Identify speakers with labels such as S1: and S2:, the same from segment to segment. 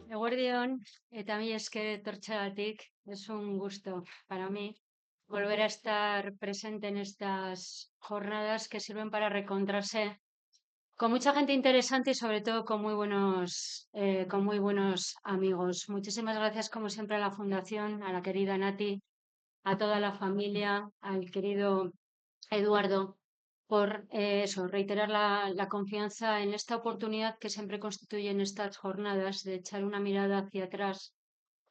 S1: Eguerdion, eta mila esker etortzeagatik, es un gusto para mí volver a estar presente en estas jornadas que sirven para reencontrarse con mucha gente interesante y sobre todo con muy buenos amigos. Muchísimas gracias como siempre a la Fundación, a la querida Nati, a toda la familia, al querido Eduardo, por eso, reiterar la confianza en esta oportunidad que siempre constituyen estas jornadas de echar una mirada hacia atrás,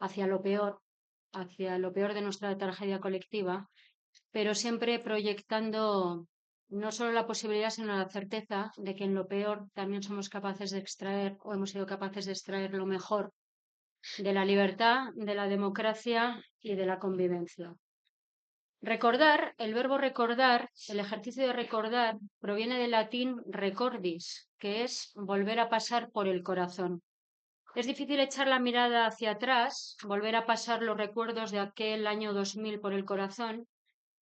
S1: hacia lo peor de nuestra tragedia colectiva, pero siempre proyectando no solo la posibilidad, sino la certeza de que en lo peor también somos capaces de extraer o hemos sido capaces de extraer lo mejor de la libertad, de la democracia y de la convivencia. Recordar, el verbo recordar, el ejercicio de recordar, proviene del latín recordis, que es volver a pasar por el corazón. Es difícil echar la mirada hacia atrás, volver a pasar los recuerdos de aquel año 2000 por el corazón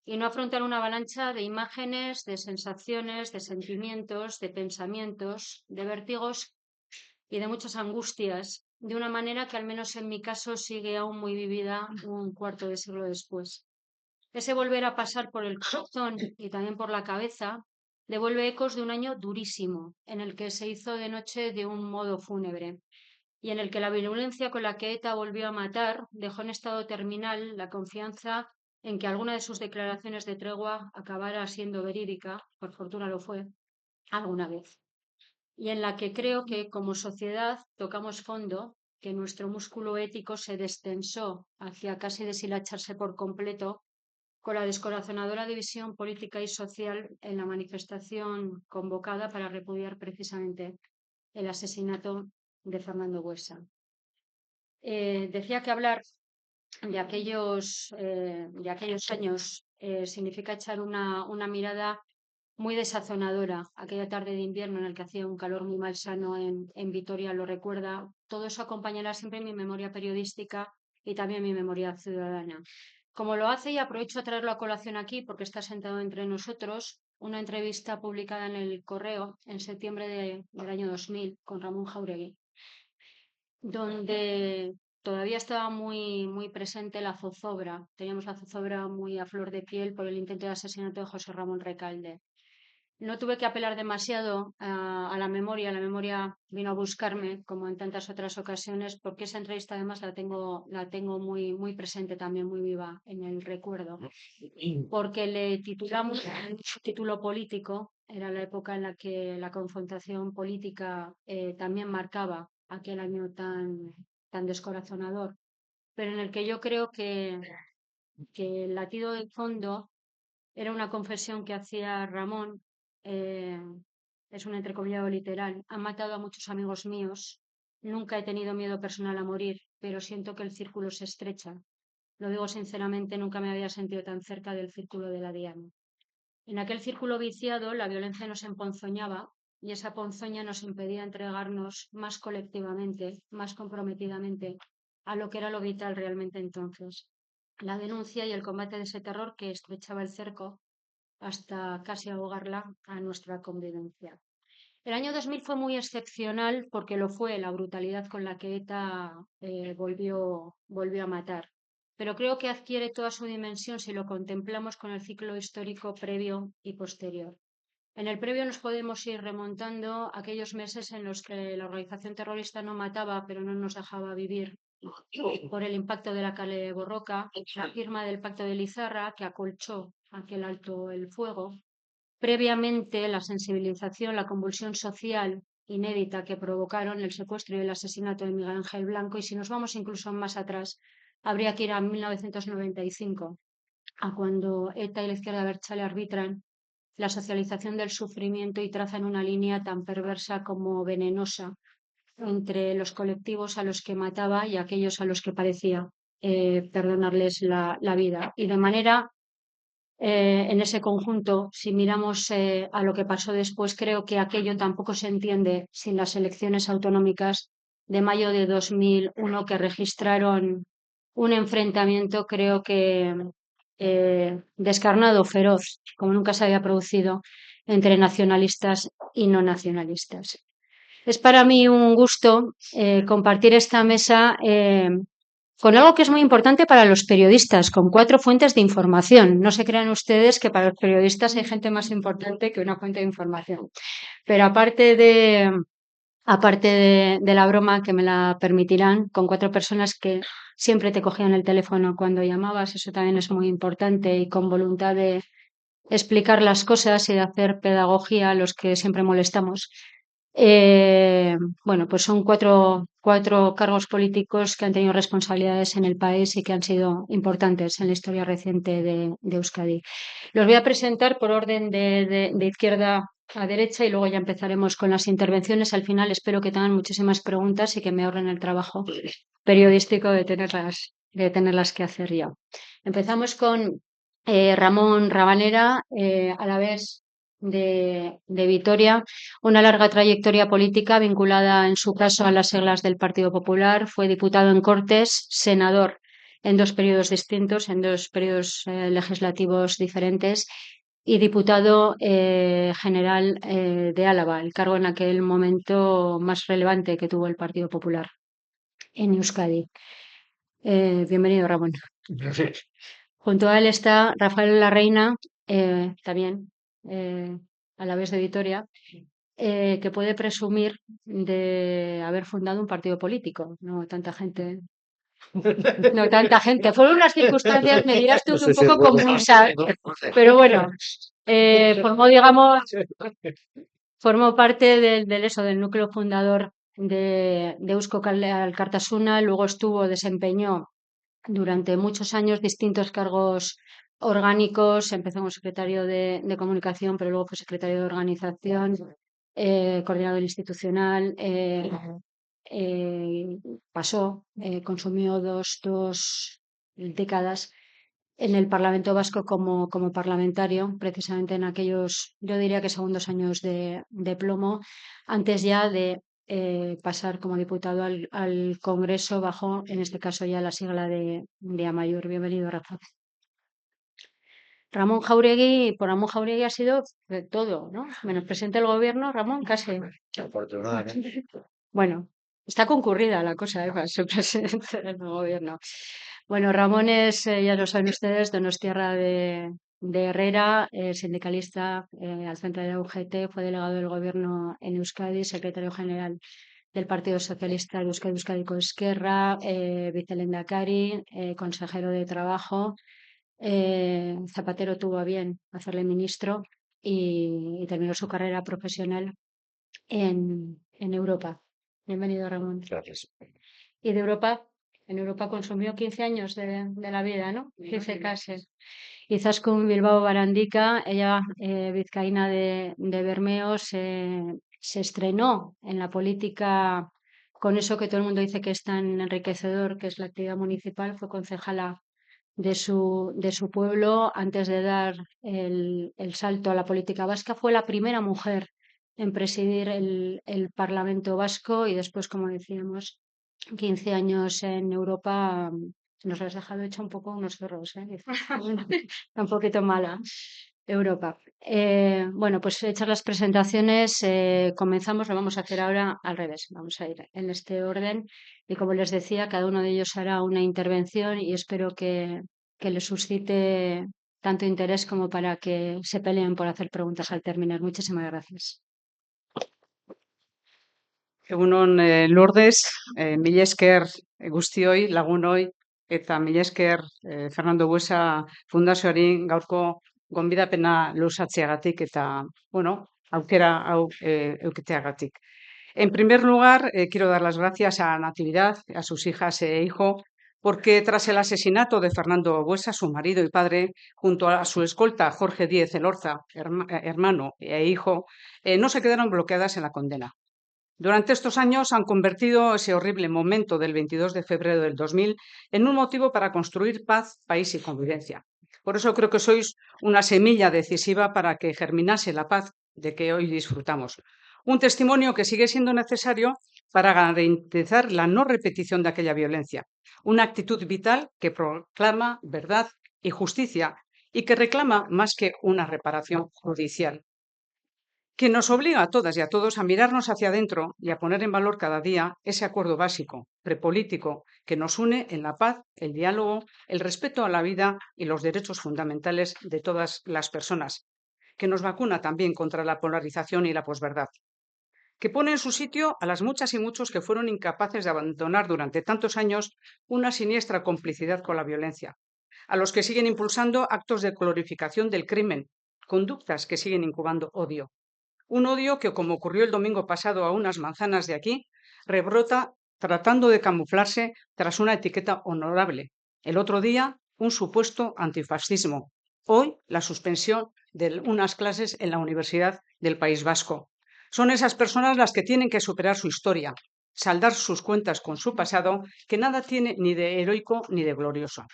S1: y no afrontar una avalancha de imágenes, de sensaciones, de sentimientos, de pensamientos, de vértigos y de muchas angustias, de una manera que al menos en mi caso sigue aún muy vivida un cuarto de siglo después. Ese volver a pasar por el corazón y también por la cabeza devuelve ecos de un año durísimo, en el que se hizo de noche de un modo fúnebre y en el que la violencia con la que ETA volvió a matar dejó en estado terminal la confianza en que alguna de sus declaraciones de tregua acabara siendo verídica, por fortuna lo fue, alguna vez. Y en la que creo que como sociedad tocamos fondo, que nuestro músculo ético se destensó hacia casi deshilacharse por completo con la descorazonadora división política y social en la manifestación convocada para repudiar precisamente el asesinato de Fernando Buesa. Decía que hablar de aquellos años significa echar una mirada muy desazonadora. Aquella tarde de invierno en el que hacía un calor muy malsano en Vitoria lo recuerda. Todo eso acompañará siempre mi memoria periodística y también mi memoria ciudadana. Como lo hace, y aprovecho a traerlo a colación aquí porque está sentado entre nosotros, una entrevista publicada en El Correo en septiembre del año 2000 con Ramón Jáuregui, donde todavía estaba muy presente la zozobra. Teníamos la zozobra muy a flor de piel por el intento de asesinato de José Ramón Recalde. No tuve que apelar demasiado a la memoria vino a buscarme, como en tantas otras ocasiones, porque esa entrevista además la tengo muy presente también, muy viva en el recuerdo, porque le titulamos su título político, era la época en la que la confrontación política también marcaba aquel año tan descorazonador, pero en el que yo creo que el latido de fondo era una confesión que hacía Ramón, eh, es un entrecomillado literal. Han matado a muchos amigos míos. Nunca he tenido miedo personal a morir, pero siento que el círculo se estrecha. Lo digo sinceramente, nunca me había sentido tan cerca del círculo de la diana. En aquel círculo viciado, la violencia nos emponzoñaba y esa ponzoña nos impedía entregarnos más colectivamente, más comprometidamente a lo que era lo vital realmente entonces. La denuncia y el combate de ese terror que estrechaba el cerco hasta casi ahogarla a nuestra convivencia. El año 2000 fue muy excepcional porque lo fue la brutalidad con la que ETA volvió a matar. Pero creo que adquiere toda su dimensión si lo contemplamos con el ciclo histórico previo y posterior. En el previo nos podemos ir remontando a aquellos meses en los que la organización terrorista no mataba, pero no nos dejaba vivir por el impacto de la Kale Borroka, la firma del Pacto de Lizarra, que acolchó aquel alto el fuego. Previamente, la sensibilización, la convulsión social inédita que provocaron el secuestro y el asesinato de Miguel Ángel Blanco. Y si nos vamos incluso más atrás, habría que ir a 1995, a cuando ETA y la izquierda Abertzale arbitran la socialización del sufrimiento y trazan una línea tan perversa como venenosa entre los colectivos a los que mataba y aquellos a los que parecía perdonarles la vida. Y de manera, en ese conjunto, si miramos a lo que pasó después, creo que aquello tampoco se entiende sin las elecciones autonómicas de mayo de 2001 que registraron un enfrentamiento, creo que descarnado, feroz, como nunca se había producido entre nacionalistas y no nacionalistas. Es para mí un gusto compartir esta mesa con algo que es muy importante para los periodistas, con 4 fuentes de información. No se crean ustedes que para los periodistas hay gente más importante que una fuente de información. Pero aparte de la broma, que me la permitirán, con 4 personas que siempre te cogían el teléfono cuando llamabas, eso también es muy importante, y con voluntad de explicar las cosas y de hacer pedagogía a los que siempre molestamos. Bueno, pues son cuatro cargos políticos que han tenido responsabilidades en el país y que han sido importantes en la historia reciente de Euskadi. Los voy a presentar por orden de izquierda a derecha y luego ya empezaremos con las intervenciones. Al final espero que tengan muchísimas preguntas y que me ahorren el trabajo periodístico de tenerlas que hacer yo. Empezamos con Ramón Rabanera, alavés de Vitoria, una larga trayectoria política vinculada en su caso a las siglas del Partido Popular. Fue diputado en Cortes, senador en 2 periodos distintos, en 2 periodos legislativos diferentes, y diputado general de Álava, el cargo en aquel momento más relevante que tuvo el Partido Popular en Euskadi. Bienvenido, Ramón.
S2: Gracias.
S1: Junto a él está Rafael Larreina, también a la vez de Vitoria, que puede presumir de haber fundado un partido político. No tanta gente. No tanta gente. Fueron unas circunstancias, me dirás tú,
S2: No
S1: que un
S2: sé si es
S1: poco
S2: bueno.
S1: convulsas, pero bueno, formó, digamos, formó parte del núcleo fundador de Eusko Alkartasuna, luego desempeñó durante muchos años distintos cargos orgánicos. Empezó como secretario de comunicación, pero luego fue secretario de organización, coordinador institucional. Consumió dos décadas en el Parlamento Vasco como parlamentario, precisamente en aquellos, yo diría que segundos años de plomo, antes ya de pasar como diputado al Congreso bajo, en este caso ya la sigla de Amaiur. Bienvenido, Rafa. Ramón Jáuregui, por Ramón Jáuregui ha sido de todo, ¿no? Menos presidente del gobierno, Ramón, casi.
S2: Afortunadamente.
S1: Bueno, está concurrida la cosa, para ser presidente del gobierno. Bueno, Ramón es, ya lo saben ustedes, donostiarra de Herrera, sindicalista al frente de la UGT, fue delegado del gobierno en Euskadi, secretario general del Partido Socialista de Euskadi, Euskadiko Ezkerra, vicelehendakari, consejero de Trabajo. Zapatero tuvo a bien hacerle ministro y terminó su carrera profesional en Europa. Bienvenido, Ramón.
S2: Gracias.
S1: Y de Europa, en Europa consumió 15 años de la vida, ¿no? 15 casi. Quizás con Bilbao Barandica, ella vizcaína de Bermeo, se estrenó en la política con eso que todo el mundo dice que es tan enriquecedor, que es la actividad municipal. Fue concejala de su pueblo antes de dar el salto a la política vasca. Fue la primera mujer en presidir el Parlamento Vasco y después, como decíamos, 15 años en Europa. Nos has dejado hecho un poco unos zorros, ¿eh? Está un poquito mala Europa. Bueno, pues hechas las presentaciones, comenzamos. Lo vamos a hacer ahora al revés. Vamos a ir en este orden. Y como les decía, cada uno de ellos hará una intervención y espero que les suscite tanto interés como para que se peleen por hacer preguntas al terminar. Muchísimas gracias.
S3: Egunon, Lourdes, mila esker guztioi, lagunoi, eta mila esker Fernando Buesa Fundazioari gaurko gonbidapena luzatzeagatik eta, bueno, aukera hau eukiteagatik. En primer lugar, quiero dar las gracias a Natividad, a sus hijas e hijo, porque tras el asesinato de Fernando Buesa, su marido y padre, junto a su escolta Jorge Díez Elorza, hermano e hijo, no se quedaron bloqueadas en la condena. Durante estos años han convertido ese horrible momento del 22 de febrero del 2000 en un motivo para construir paz, país y convivencia. Por eso creo que sois una semilla decisiva para que germinase la paz de que hoy disfrutamos. Un testimonio que sigue siendo necesario para garantizar la no repetición de aquella violencia. Una actitud vital que proclama verdad, y justicia y que reclama más que una reparación judicial, que nos obliga a todas y a todos a mirarnos hacia adentro y a poner en valor cada día ese acuerdo básico, prepolítico, que nos une en la paz, el diálogo, el respeto a la vida y los derechos fundamentales de todas las personas, que nos vacuna también contra la polarización y la posverdad, que pone en su sitio a las muchas y muchos que fueron incapaces de abandonar durante tantos años una siniestra complicidad con la violencia, a los que siguen impulsando actos de glorificación del crimen, conductas que siguen incubando odio. Un odio que, como ocurrió el domingo pasado a unas manzanas de aquí, rebrota tratando de camuflarse tras una etiqueta honorable. El otro día, un supuesto antifascismo. Hoy, la suspensión de unas clases en la Universidad del País Vasco. Son esas personas las que tienen que superar su historia, saldar sus cuentas con su pasado, que nada tiene ni de heroico ni de glorioso.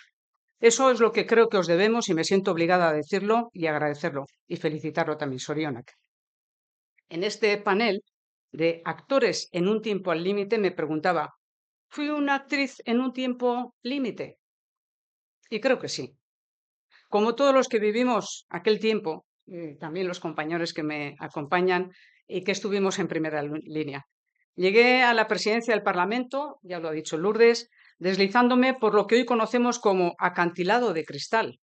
S3: Eso es lo que creo que os debemos y me siento obligada a decirlo y agradecerlo y felicitarlo también, Sorionak. En este panel de actores en un tiempo al límite me preguntaba, ¿fui una actriz en un tiempo límite? Y creo que sí. Como todos los que vivimos aquel tiempo, también los compañeros que me acompañan y que estuvimos en primera línea. Llegué a la presidencia del Parlamento, ya lo ha dicho Lourdes, deslizándome por lo que hoy conocemos como acantilado de cristal.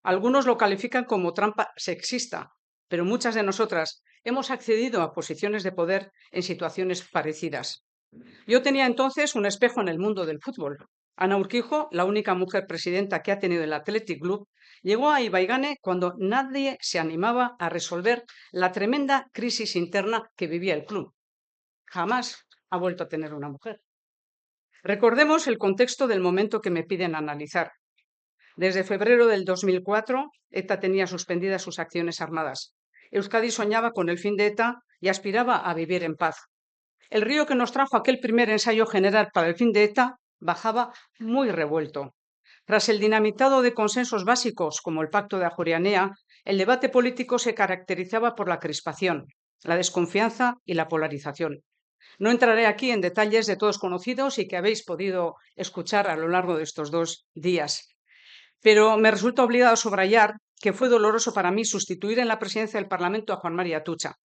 S3: Algunos lo califican como trampa sexista, pero muchas de nosotras hemos accedido a posiciones de poder en situaciones parecidas. Yo tenía entonces un espejo en el mundo del fútbol. Ana Urquijo, la única mujer presidenta que ha tenido el Athletic Club, llegó a Ibaigane cuando nadie se animaba a resolver la tremenda crisis interna que vivía el club. Jamás ha vuelto a tener una mujer. Recordemos el contexto del momento que me piden analizar. Desde febrero del 2004, ETA tenía suspendidas sus acciones armadas. Euskadi soñaba con el fin de ETA y aspiraba a vivir en paz. El río que nos trajo aquel primer ensayo general para el fin de ETA bajaba muy revuelto. Tras el dinamitado de consensos básicos como el Pacto de Ajuria Enea, el debate político se caracterizaba por la crispación, la desconfianza y la polarización. No entraré aquí en detalles de todos conocidos y que habéis podido escuchar a lo largo de estos 2 días. Pero me resulta obligado subrayar que fue doloroso para mí sustituir en la presidencia del Parlamento a Juan Mari Atutxa.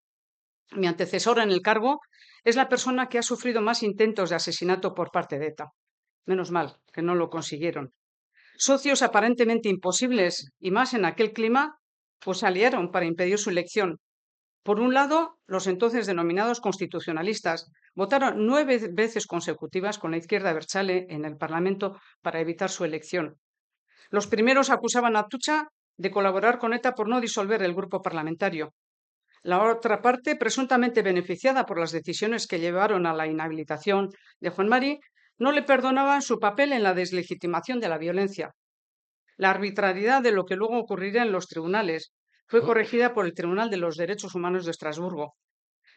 S3: Mi antecesor en el cargo es la persona que ha sufrido más intentos de asesinato por parte de ETA. Menos mal que no lo consiguieron. Socios aparentemente imposibles, y más en aquel clima, pues aliaron para impedir su elección. Por un lado, los entonces denominados constitucionalistas votaron 9 veces consecutivas con la izquierda abertzale en el Parlamento para evitar su elección. Los primeros acusaban a Atutxa de colaborar con ETA por no disolver el grupo parlamentario. La otra parte, presuntamente beneficiada por las decisiones que llevaron a la inhabilitación de Juan Mari, no le perdonaban su papel en la deslegitimación de la violencia. La arbitrariedad de lo que luego ocurriría en los tribunales fue corregida por el Tribunal de los Derechos Humanos de Estrasburgo,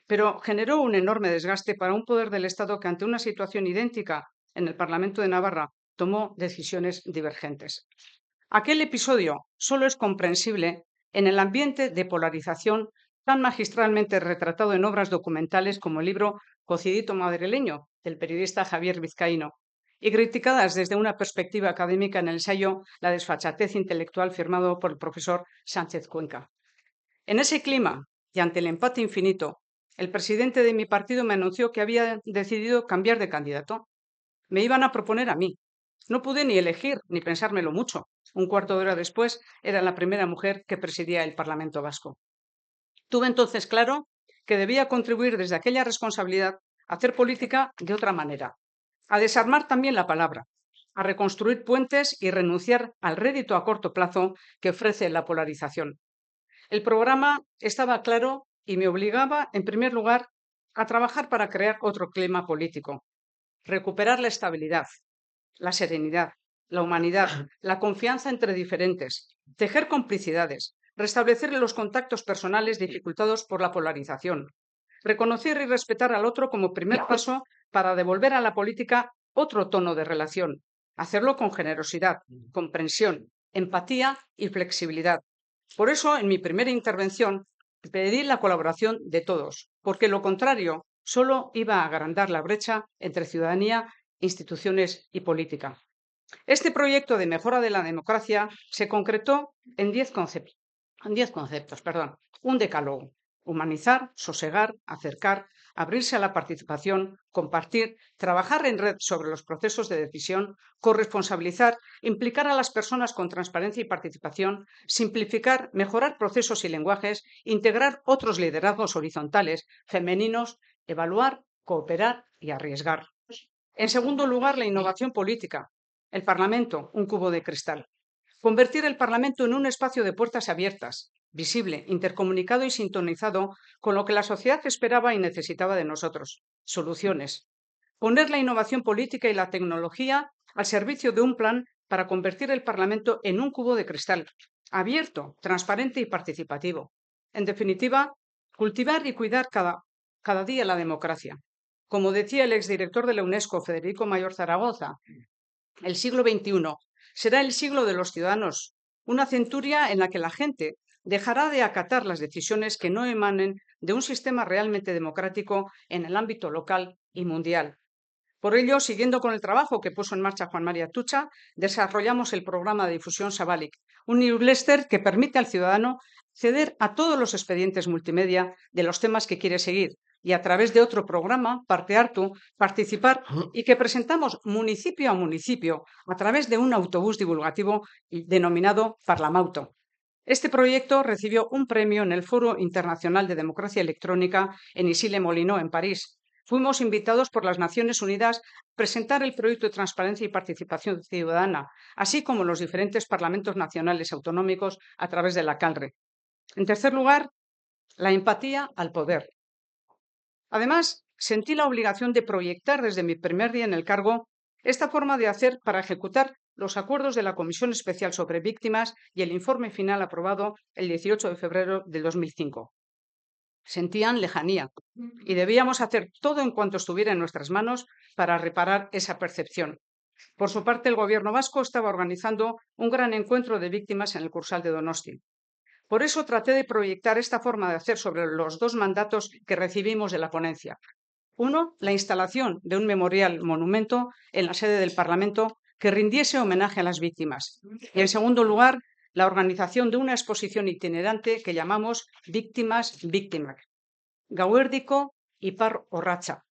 S3: pero generó un enorme desgaste para un poder del Estado que ante una situación idéntica en el Parlamento de Navarra tomó decisiones divergentes. Aquel episodio solo es comprensible en el ambiente de polarización tan magistralmente retratado en obras documentales como el libro Cocidito madrileño, del periodista Javier Vizcaíno, y criticadas desde una perspectiva académica en el ensayo La desfachatez intelectual firmado por el profesor Sánchez Cuenca. En ese clima y ante el empate infinito, el presidente de mi partido me anunció que había decidido cambiar de candidato. Me iban a proponer a mí. No pude ni elegir ni pensármelo mucho. Un cuarto de hora después era la primera mujer que presidía el Parlamento vasco. Tuve entonces claro que debía contribuir desde aquella responsabilidad a hacer política de otra manera, a desarmar también la palabra, a reconstruir puentes y renunciar al rédito a corto plazo que ofrece la polarización. El programa estaba claro y me obligaba, en primer lugar, a trabajar para crear otro clima político, recuperar la estabilidad, la serenidad, la humanidad, la confianza entre diferentes, tejer complicidades, restablecer los contactos personales dificultados por la polarización, reconocer y respetar al otro como primer paso para devolver a la política otro tono de relación, hacerlo con generosidad, comprensión, empatía y flexibilidad. Por eso, en mi primera intervención, pedí la colaboración de todos, porque lo contrario solo iba a agrandar la brecha entre ciudadanía, instituciones y política. Este proyecto de mejora de la democracia se concretó en 10 conceptos. Un decálogo: humanizar, sosegar, acercar, abrirse a la participación, compartir, trabajar en red sobre los procesos de decisión, corresponsabilizar, implicar a las personas con transparencia y participación, simplificar, mejorar procesos y lenguajes, integrar otros liderazgos horizontales, femeninos, evaluar, cooperar y arriesgar. En segundo lugar, la innovación política. El Parlamento, un cubo de cristal. Convertir el Parlamento en un espacio de puertas abiertas, visible, intercomunicado y sintonizado con lo que la sociedad esperaba y necesitaba de nosotros. Soluciones. Poner la innovación política y la tecnología al servicio de un plan para convertir el Parlamento en un cubo de cristal, abierto, transparente y participativo. En definitiva, cultivar y cuidar cada día la democracia. Como decía el exdirector de la UNESCO, Federico Mayor Zaragoza, el siglo XXI será el siglo de los ciudadanos, una centuria en la que la gente dejará de acatar las decisiones que no emanen de un sistema realmente democrático en el ámbito local y mundial. Por ello, siguiendo con el trabajo que puso en marcha Juan María Atutxa, desarrollamos el programa de difusión Zabalik, un newsletter que permite al ciudadano acceder a todos los expedientes multimedia de los temas que quiere seguir y, a través de otro programa, Partehartu, participar, y que presentamos municipio a municipio a través de un autobús divulgativo denominado Parlamauto. Este proyecto recibió un premio en el Foro Internacional de Democracia Electrónica en Issy-les-Moulineaux, en París. Fuimos invitados por las Naciones Unidas a presentar el proyecto de transparencia y participación ciudadana, así como los diferentes parlamentos nacionales autonómicos a través de la CALRE. En tercer lugar, la empatía al poder. Además, sentí la obligación de proyectar desde mi primer día en el cargo esta forma de hacer para ejecutar los acuerdos de la Comisión Especial sobre Víctimas y el informe final aprobado el 18 de febrero de 2005. Sentían lejanía y debíamos hacer todo en cuanto estuviera en nuestras manos para reparar esa percepción. Por su parte, el Gobierno vasco estaba organizando un gran encuentro de víctimas en el Cursal de Donosti. Por eso traté de proyectar esta forma de hacer sobre los dos mandatos que recibimos de la ponencia. Uno, la instalación de un memorial monumento en la sede del Parlamento que rindiese homenaje a las víctimas. Y, en segundo lugar, la organización de una exposición itinerante que llamamos Víctimas Víctimak, Gauerdiko Ipar Orratza.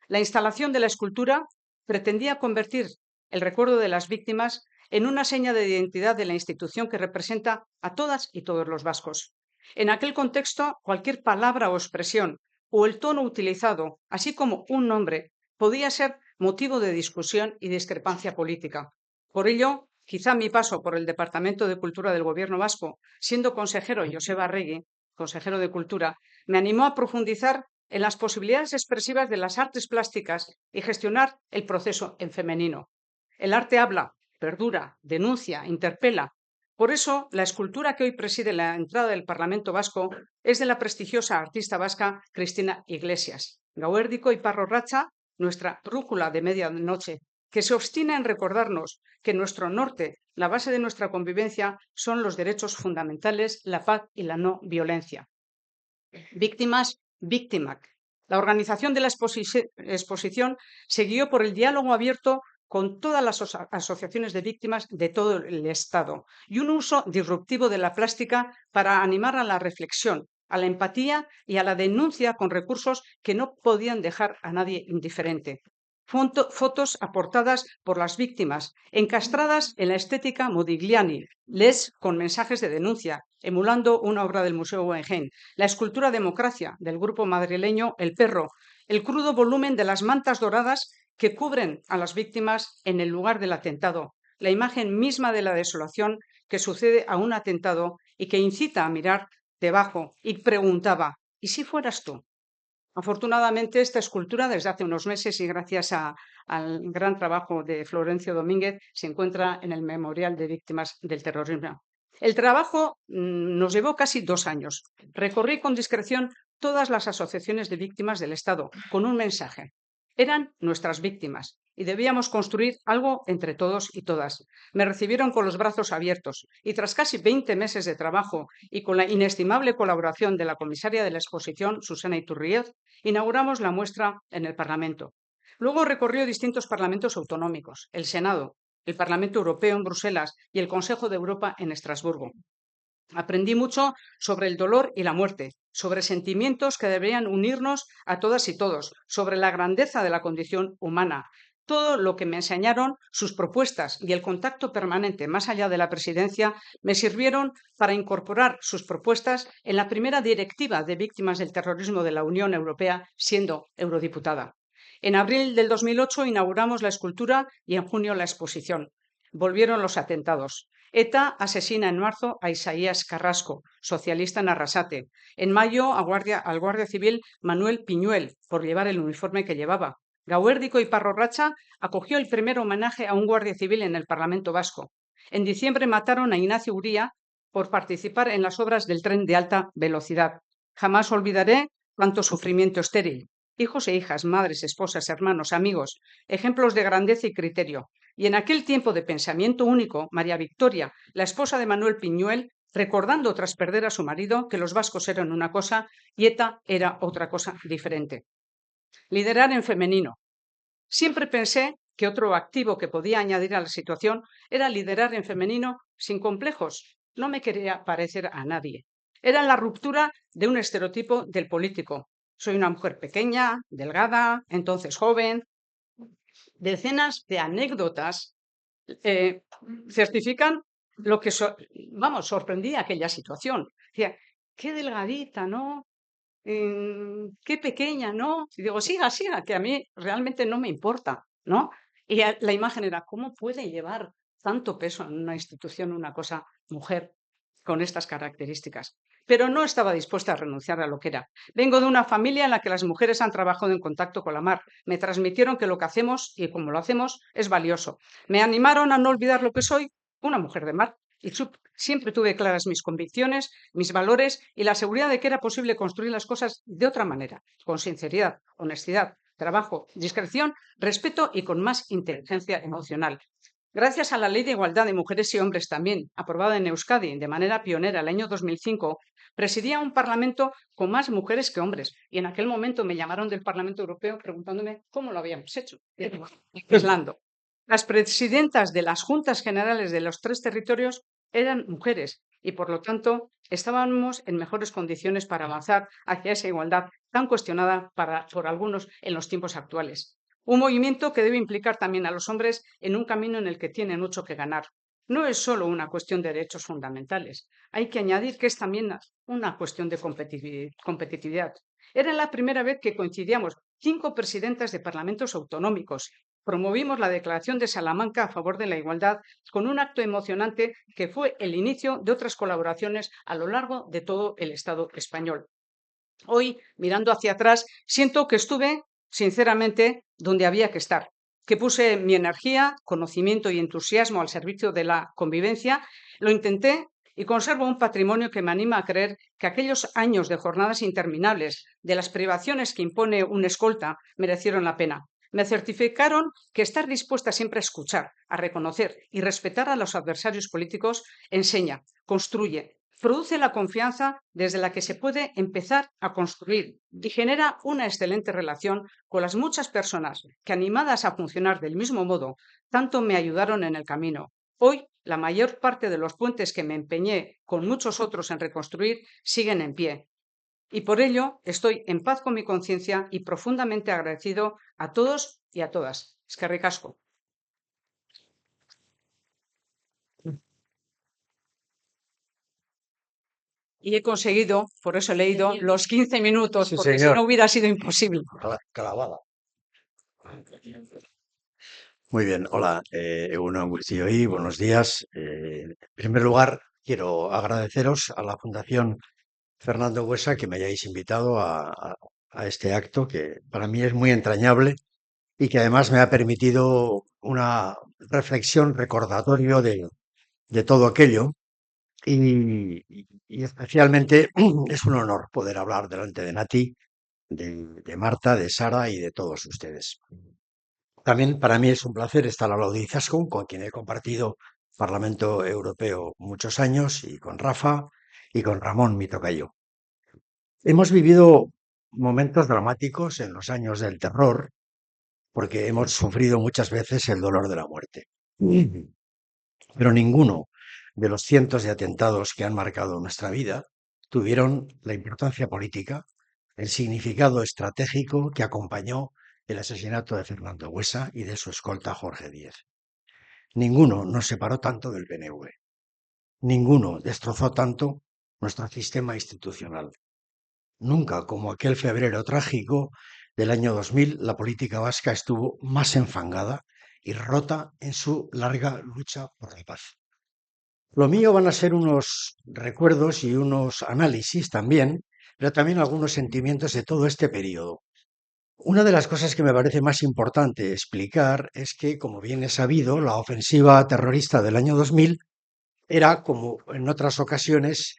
S3: La instalación de la escultura pretendía convertir el recuerdo de las víctimas en una seña de identidad de la institución que representa a todas y todos los vascos. En aquel contexto, cualquier palabra o expresión o el tono utilizado, así como un nombre, podía ser motivo de discusión y discrepancia política. Por ello, quizá mi paso por el Departamento de Cultura del Gobierno vasco, siendo consejero Joseba Arregui, consejero de Cultura, me animó a profundizar en las posibilidades expresivas de las artes plásticas y gestionar el proceso en femenino. El arte habla, perdura, denuncia, interpela. Por eso, la escultura que hoy preside la entrada del Parlamento vasco es de la prestigiosa artista vasca Cristina Iglesias. Gauerdiko Ipar Orratza, nuestra brújula de medianoche, que se obstina en recordarnos que nuestro norte, la base de nuestra convivencia, son los derechos fundamentales, la paz y la no violencia. Víctimas Víctimak. La organización de la exposición se guió por el diálogo abierto con todas las asociaciones de víctimas de todo el Estado y un uso disruptivo de la plástica para animar a la reflexión, a la empatía y a la denuncia con recursos que no podían dejar a nadie indiferente. Fotos aportadas por las víctimas, encastradas en la estética Modigliani, con mensajes de denuncia, emulando una obra del Museo Guggenheim, la escultura Democracia del grupo madrileño El Perro, el crudo volumen de las mantas doradas que cubren a las víctimas en el lugar del atentado, la imagen misma de la desolación que sucede a un atentado y que incita a mirar debajo, y preguntaba: ¿y si fueras tú? Afortunadamente, esta escultura, desde hace unos meses y gracias al gran trabajo de Florencio Domínguez, se encuentra en el Memorial de Víctimas del Terrorismo. El trabajo nos llevó casi 2 años. Recorrí con discreción todas las asociaciones de víctimas del Estado con un mensaje: eran nuestras víctimas y debíamos construir algo entre todos y todas. Me recibieron con los brazos abiertos y, tras casi 20 meses de trabajo y con la inestimable colaboración de la comisaria de la exposición, Susana Iturriez, inauguramos la muestra en el Parlamento. Luego recorrió distintos parlamentos autonómicos, el Senado, el Parlamento Europeo en Bruselas y el Consejo de Europa en Estrasburgo. Aprendí mucho sobre el dolor y la muerte, sobre sentimientos que deberían unirnos a todas y todos, sobre la grandeza de la condición humana. Todo lo que me enseñaron, sus propuestas y el contacto permanente más allá de la presidencia me sirvieron para incorporar sus propuestas en la primera directiva de víctimas del terrorismo de la Unión Europea, siendo eurodiputada. En abril del 2008 inauguramos la escultura y en junio la exposición. Volvieron los atentados. ETA asesina en marzo a Isaías Carrasco, socialista en Arrasate. En mayo al guardia civil Manuel Piñuel, por llevar el uniforme que llevaba. Gauérdico y Parro Racha acogió el primer homenaje a un guardia civil en el Parlamento Vasco. En diciembre mataron a Ignacio Uría por participar en las obras del tren de alta velocidad. Jamás olvidaré cuánto sufrimiento estéril. Hijos e hijas, madres, esposas, hermanos, amigos, ejemplos de grandeza y criterio. Y en aquel tiempo de pensamiento único, María Victoria, la esposa de Manuel Piñuel, recordando tras perder a su marido que los vascos eran una cosa y ETA era otra cosa diferente. Liderar en femenino. Siempre pensé que otro activo que podía añadir a la situación era liderar en femenino sin complejos. No me quería parecer a nadie. Era la ruptura de un estereotipo del político. Soy una mujer pequeña, delgada, entonces joven. Decenas de anécdotas certifican lo que, sorprendía aquella situación. Decía, qué delgadita, ¿no? Qué pequeña, ¿no? Y digo, siga, que a mí realmente no me importa, ¿no? Y la imagen era, ¿cómo puede llevar tanto peso en una institución una cosa mujer con estas características? Pero no estaba dispuesta a renunciar a lo que era. Vengo de una familia en la que las mujeres han trabajado en contacto con la mar. Me transmitieron que lo que hacemos y como lo hacemos es valioso. Me animaron a no olvidar lo que soy, una mujer de mar. Y siempre tuve claras mis convicciones, mis valores y la seguridad de que era posible construir las cosas de otra manera, con sinceridad, honestidad, trabajo, discreción, respeto y con más inteligencia emocional. Gracias a la Ley de Igualdad de Mujeres y Hombres también, aprobada en Euskadi de manera pionera el año 2005, presidía un Parlamento con más mujeres que hombres. Y en aquel momento me llamaron del Parlamento Europeo preguntándome cómo lo habíamos hecho. Aislando. Las presidentas de las Juntas Generales de los 3 territorios eran mujeres y, por lo tanto, estábamos en mejores condiciones para avanzar hacia esa igualdad tan cuestionada por algunos en los tiempos actuales. Un movimiento que debe implicar también a los hombres en un camino en el que tienen mucho que ganar. No es solo una cuestión de derechos fundamentales. Hay que añadir que es también una cuestión de competitividad. Era la primera vez que coincidíamos 5 presidentas de parlamentos autonómicos. Promovimos la Declaración de Salamanca a favor de la igualdad con un acto emocionante que fue el inicio de otras colaboraciones a lo largo de todo el Estado español. Hoy, mirando hacia atrás, siento que estuve, sinceramente, donde había que estar, que puse mi energía, conocimiento y entusiasmo al servicio de la convivencia, lo intenté y conservo un patrimonio que me anima a creer que aquellos años de jornadas interminables, de las privaciones que impone un escolta, merecieron la pena. Me certificaron que estar dispuesta siempre a escuchar, a reconocer y respetar a los adversarios políticos enseña, construye, produce la confianza desde la que se puede empezar a construir y genera una excelente relación con las muchas personas que, animadas a funcionar del mismo modo, tanto me ayudaron en el camino. Hoy, la mayor parte de los puentes que me empeñé con muchos otros en reconstruir siguen en pie. Y por ello estoy en paz con mi conciencia y profundamente agradecido a todos y a todas. Eskerrik asko. Y he conseguido, por eso he leído, los 15 minutos,
S2: Sí,
S3: porque si
S2: señor.
S3: no hubiera sido imposible.
S2: Clavada.
S4: Muy bien, hola, Egunon Guztioi, buenos días. En primer lugar, quiero agradeceros a la Fundación Fernando Buesa que me hayáis invitado a este acto, que para mí es muy entrañable y que además me ha permitido una reflexión, recordatorio de todo aquello. Y especialmente es un honor poder hablar delante de Nati, de Marta, de Sara y de todos ustedes. También para mí es un placer estar al lado de Izaskun, con quien he compartido Parlamento Europeo muchos años, y con Rafa y con Ramón, mi tocayo. Hemos vivido momentos dramáticos en los años del terror, porque hemos sufrido muchas veces el dolor de la muerte. Pero ninguno de los cientos de atentados que han marcado nuestra vida tuvieron la importancia política, el significado estratégico que acompañó el asesinato de Fernando Buesa y de su escolta Jorge Díez. Ninguno nos separó tanto del PNV. Ninguno destrozó tanto nuestro sistema institucional. Nunca, como aquel febrero trágico del año 2000, la política vasca estuvo más enfangada y rota en su larga lucha por la paz. Lo mío van a ser unos recuerdos y unos análisis también, pero también algunos sentimientos de todo este periodo. Una de las cosas que me parece más importante explicar es que, como bien es sabido, la ofensiva terrorista del año 2000 era, como en otras ocasiones,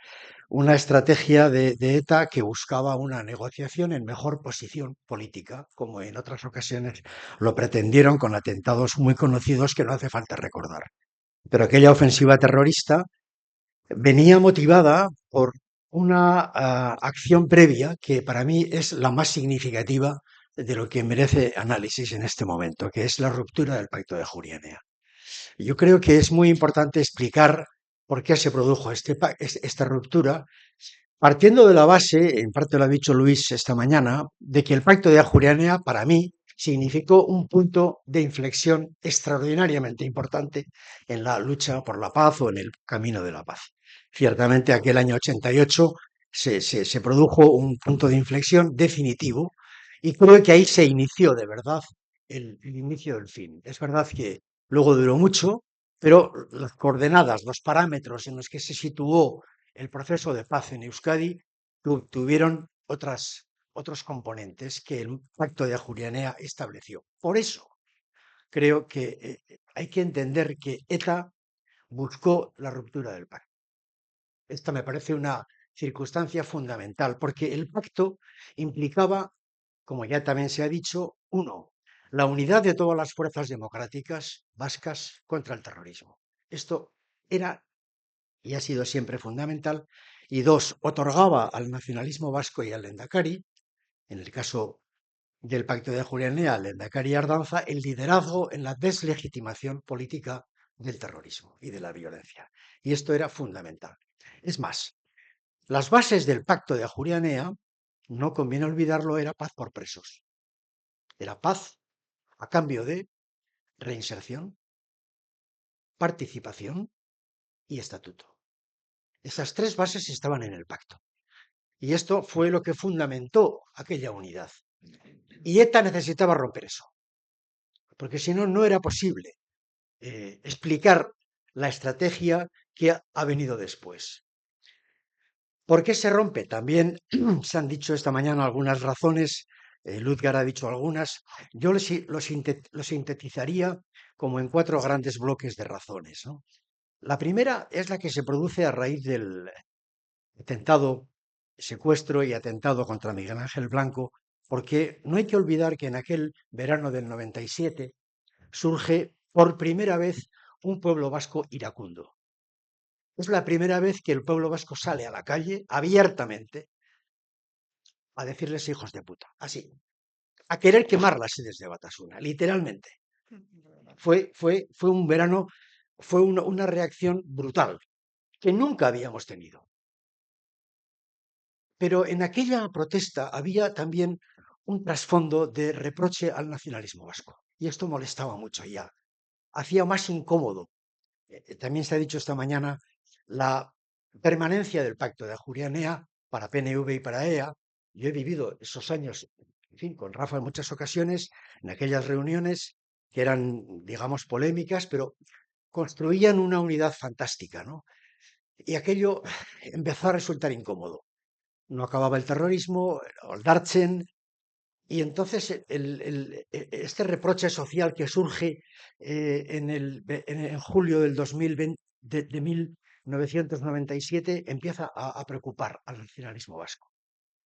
S4: una estrategia de ETA que buscaba una negociación en mejor posición política, como en otras ocasiones lo pretendieron con atentados muy conocidos que no hace falta recordar. Pero aquella ofensiva terrorista venía motivada por una acción previa que para mí es la más significativa de lo que merece análisis en este momento, que es la ruptura del Pacto de Ajuria Enea. Yo creo que es muy importante explicar por qué se produjo esta ruptura, partiendo de la base, en parte lo ha dicho Luis esta mañana, de que el Pacto de Ajuria Enea para mí significó un punto de inflexión extraordinariamente importante en la lucha por la paz o en el camino de la paz. Ciertamente aquel año 88 se produjo un punto de inflexión definitivo y creo que ahí se inició de verdad el inicio del fin. Es verdad que luego duró mucho, pero las coordenadas, los parámetros en los que se situó el proceso de paz en Euskadi tuvieron otros componentes que el Pacto de Ajuria Enea estableció. Por eso creo que hay que entender que ETA buscó la ruptura del pacto. Esta me parece una circunstancia fundamental, porque el pacto implicaba, como ya también se ha dicho, uno, la unidad de todas las fuerzas democráticas vascas contra el terrorismo. Esto era y ha sido siempre fundamental. Y dos, otorgaba al nacionalismo vasco y al Lehendakari, en el caso del Pacto de Ajuria Enea, al Lehendakari Ardanza, el liderazgo en la deslegitimación política del terrorismo y de la violencia. Y esto era fundamental. Es más, las bases del Pacto de Ajuria Enea, no conviene olvidarlo, era paz por presos. Era paz a cambio de reinserción, participación y estatuto. Esas tres bases estaban en el pacto. Y esto fue lo que fundamentó aquella unidad. Y ETA necesitaba romper eso, porque si no, no era posible explicar la estrategia que ha venido después. ¿Por qué se rompe? También se han dicho esta mañana algunas razones, Luzgar ha dicho algunas. Yo lo sintetizaría como en 4 grandes bloques de razones, ¿no? La primera es la que se produce a raíz del atentado, secuestro y atentado contra Miguel Ángel Blanco, porque no hay que olvidar que en aquel verano del 97 surge por primera vez un pueblo vasco iracundo. Es la primera vez que el pueblo vasco sale a la calle abiertamente a decirles hijos de puta, así, a querer quemar las sedes de Batasuna, literalmente. Fue un verano, fue una reacción brutal que nunca habíamos tenido. Pero en aquella protesta había también un trasfondo de reproche al nacionalismo vasco. Y esto molestaba mucho ya. Hacía más incómodo. También se ha dicho esta mañana la permanencia del Pacto de Ajuria Enea para PNV y para EA. Yo he vivido esos años, en fin, con Rafa en muchas ocasiones, en aquellas reuniones que eran, digamos, polémicas, pero construían una unidad fantástica, ¿no? Y aquello empezó a resultar incómodo. No acababa el terrorismo, Oldartzen, y entonces este reproche social que surge en julio del 2020, de 1997 empieza a preocupar al nacionalismo vasco.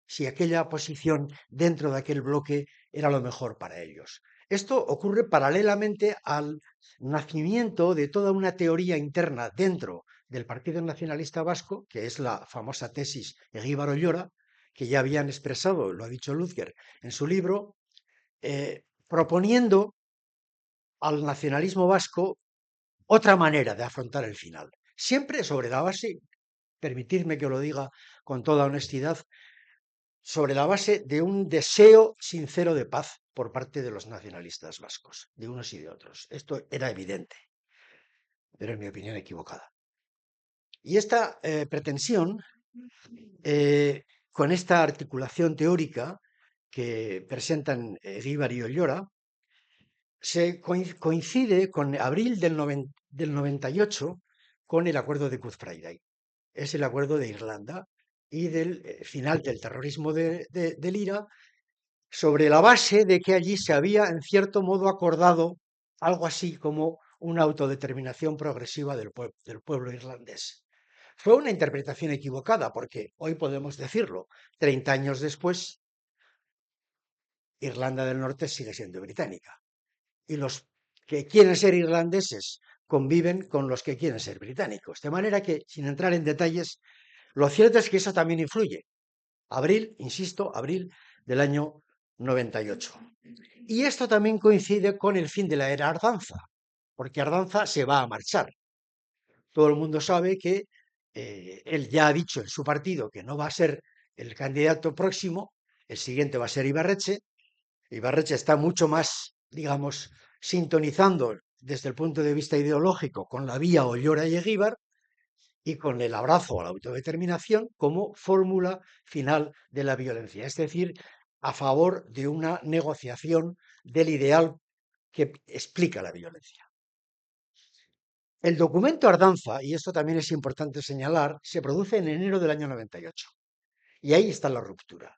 S4: Si aquella posición dentro de aquel bloque era lo mejor para ellos. Esto ocurre paralelamente al nacimiento de toda una teoría interna dentro del Partido Nacionalista Vasco, que es la famosa tesis Eguíbar Ollora, que ya habían expresado, lo ha dicho Luzger en su libro, proponiendo al nacionalismo vasco otra manera de afrontar el final. Siempre sobre la base, permitidme que lo diga con toda honestidad, sobre la base de un deseo sincero de paz por parte de los nacionalistas vascos, de unos y de otros. Esto era evidente, pero en mi opinión equivocada. Y esta pretensión, con esta articulación teórica que presentan Eguíbar y Ollora, se coincide con abril del 98 con el acuerdo de Good Friday. Es el acuerdo de Irlanda y del final del terrorismo del IRA, sobre la base de que allí se había, en cierto modo, acordado algo así como una autodeterminación progresiva del pueblo irlandés. Fue una interpretación equivocada, porque hoy podemos decirlo, 30 años después, Irlanda del Norte sigue siendo británica. Y los que quieren ser irlandeses conviven con los que quieren ser británicos. De manera que, sin entrar en detalles, lo cierto es que eso también influye. Abril, insisto, abril del año 98. Y esto también coincide con el fin de la era Ardanza, porque Ardanza se va a marchar. Todo el mundo sabe que él ya ha dicho en su partido que no va a ser el candidato próximo, el siguiente va a ser Ibarretxe. Ibarretxe está mucho más, digamos, sintonizando desde el punto de vista ideológico con la vía Ollora y Eguíbar y con el abrazo a la autodeterminación como fórmula final de la violencia, es decir, a favor de una negociación del ideal que explica la violencia. El documento Ardanza, y esto también es importante señalar, se produce en enero del año 98. Y ahí está la ruptura.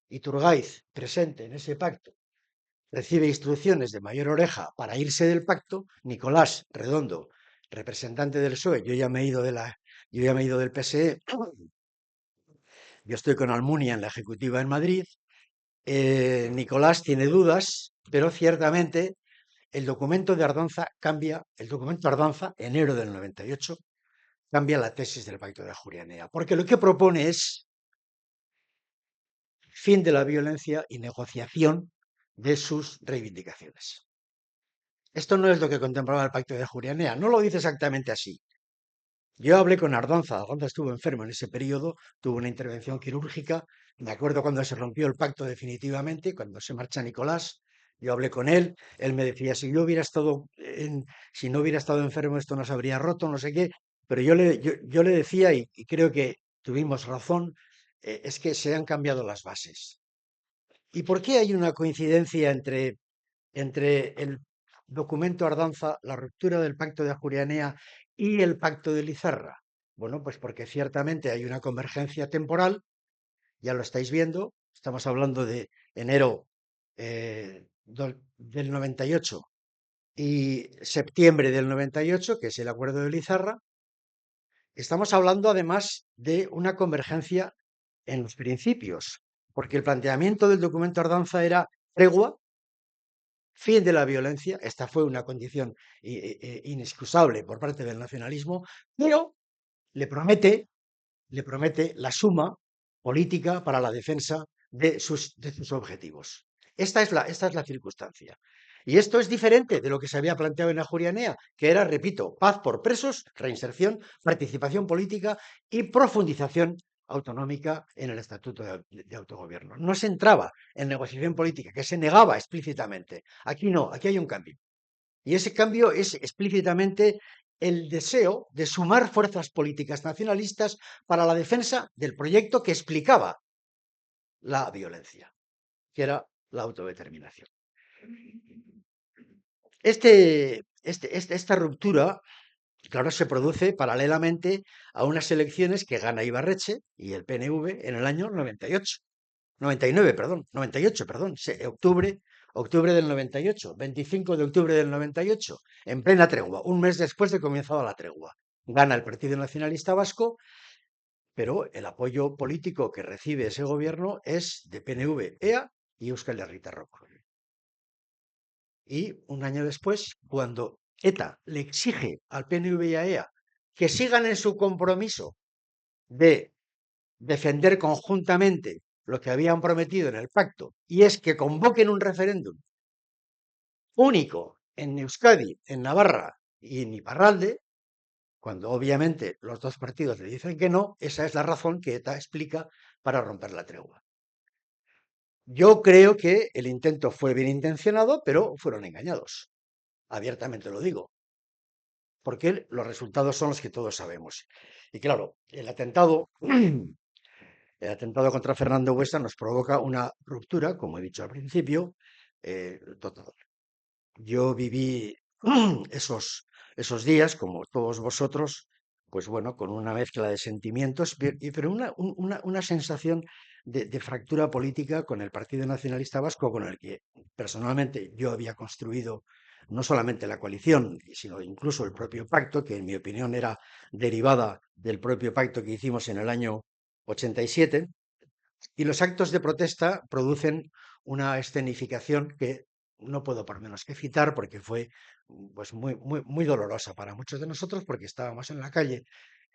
S4: Iturgaiz, presente en ese pacto, recibe instrucciones de Mayor Oreja para irse del pacto. Nicolás Redondo, representante del PSOE, yo ya me he ido del PSE, yo estoy con Almunia en la ejecutiva en Madrid. Nicolás tiene dudas, pero ciertamente el documento de Ardanza cambia, el documento Ardanza, enero del 98, cambia la tesis del Pacto de Ajuria Enea, porque lo que propone es fin de la violencia y negociación de sus reivindicaciones. Esto no es lo que contemplaba el Pacto de Ajuria Enea, no lo dice exactamente así. Yo hablé con Ardanza, Ardanza estuvo enfermo en ese periodo, tuvo una intervención quirúrgica, me acuerdo cuando se rompió el pacto definitivamente, cuando se marcha Nicolás, yo hablé con él me decía, si no hubiera estado enfermo esto no se habría roto, no sé qué, pero yo le decía, y creo que tuvimos razón, es que se han cambiado las bases. ¿Y por qué hay una coincidencia entre el documento Ardanza, la ruptura del pacto de Ajuria Enea y el pacto de Lizarra? Bueno, pues porque ciertamente hay una convergencia temporal, ya lo estáis viendo, estamos hablando de enero del 98 y septiembre del 98, que es el acuerdo de Lizarra. Estamos hablando además de una convergencia en los principios, porque el planteamiento del documento Ardanza era tregua, fin de la violencia. Esta fue una condición inexcusable por parte del nacionalismo, pero le promete la suma política para la defensa de sus objetivos. Esta es la circunstancia. Y esto es diferente de lo que se había planteado en Ajuria Enea, que era, repito, paz por presos, reinserción, participación política y profundización autonómica en el Estatuto de Autogobierno. No se entraba en negociación política, que se negaba explícitamente. Aquí no, aquí hay un cambio. Y ese cambio es explícitamente el deseo de sumar fuerzas políticas nacionalistas para la defensa del proyecto que explicaba la violencia, que era la autodeterminación. Esta ruptura, claro, se produce paralelamente a unas elecciones que gana Ibarretxe y el PNV en el año 98. 98, octubre del 98, 25 de octubre del 98, en plena tregua, un mes después de comenzada la tregua. Gana el Partido Nacionalista Vasco, pero el apoyo político que recibe ese gobierno es de PNV, EA y Euskal Herritarrok. Y un año después, cuando ETA le exige al PNV y a EA que sigan en su compromiso de defender conjuntamente lo que habían prometido en el pacto, y es que convoquen un referéndum único en Euskadi, en Navarra y en Iparralde, cuando obviamente los dos partidos le dicen que no, esa es la razón que ETA explica para romper la tregua. Yo creo que el intento fue bien intencionado, pero fueron engañados. Abiertamente lo digo, porque los resultados son los que todos sabemos. Y claro, el atentado contra Fernando Buesa nos provoca una ruptura, como he dicho al principio, total. Yo viví esos días, como todos vosotros, pues bueno, con una mezcla de sentimientos, pero una sensación de fractura política con el Partido Nacionalista Vasco, con el que personalmente yo había construido no solamente la coalición, sino incluso el propio pacto, que en mi opinión era derivada del propio pacto que hicimos en el año 87. Y los actos de protesta producen una escenificación que no puedo por menos que citar porque fue pues muy dolorosa para muchos de nosotros porque estábamos en la calle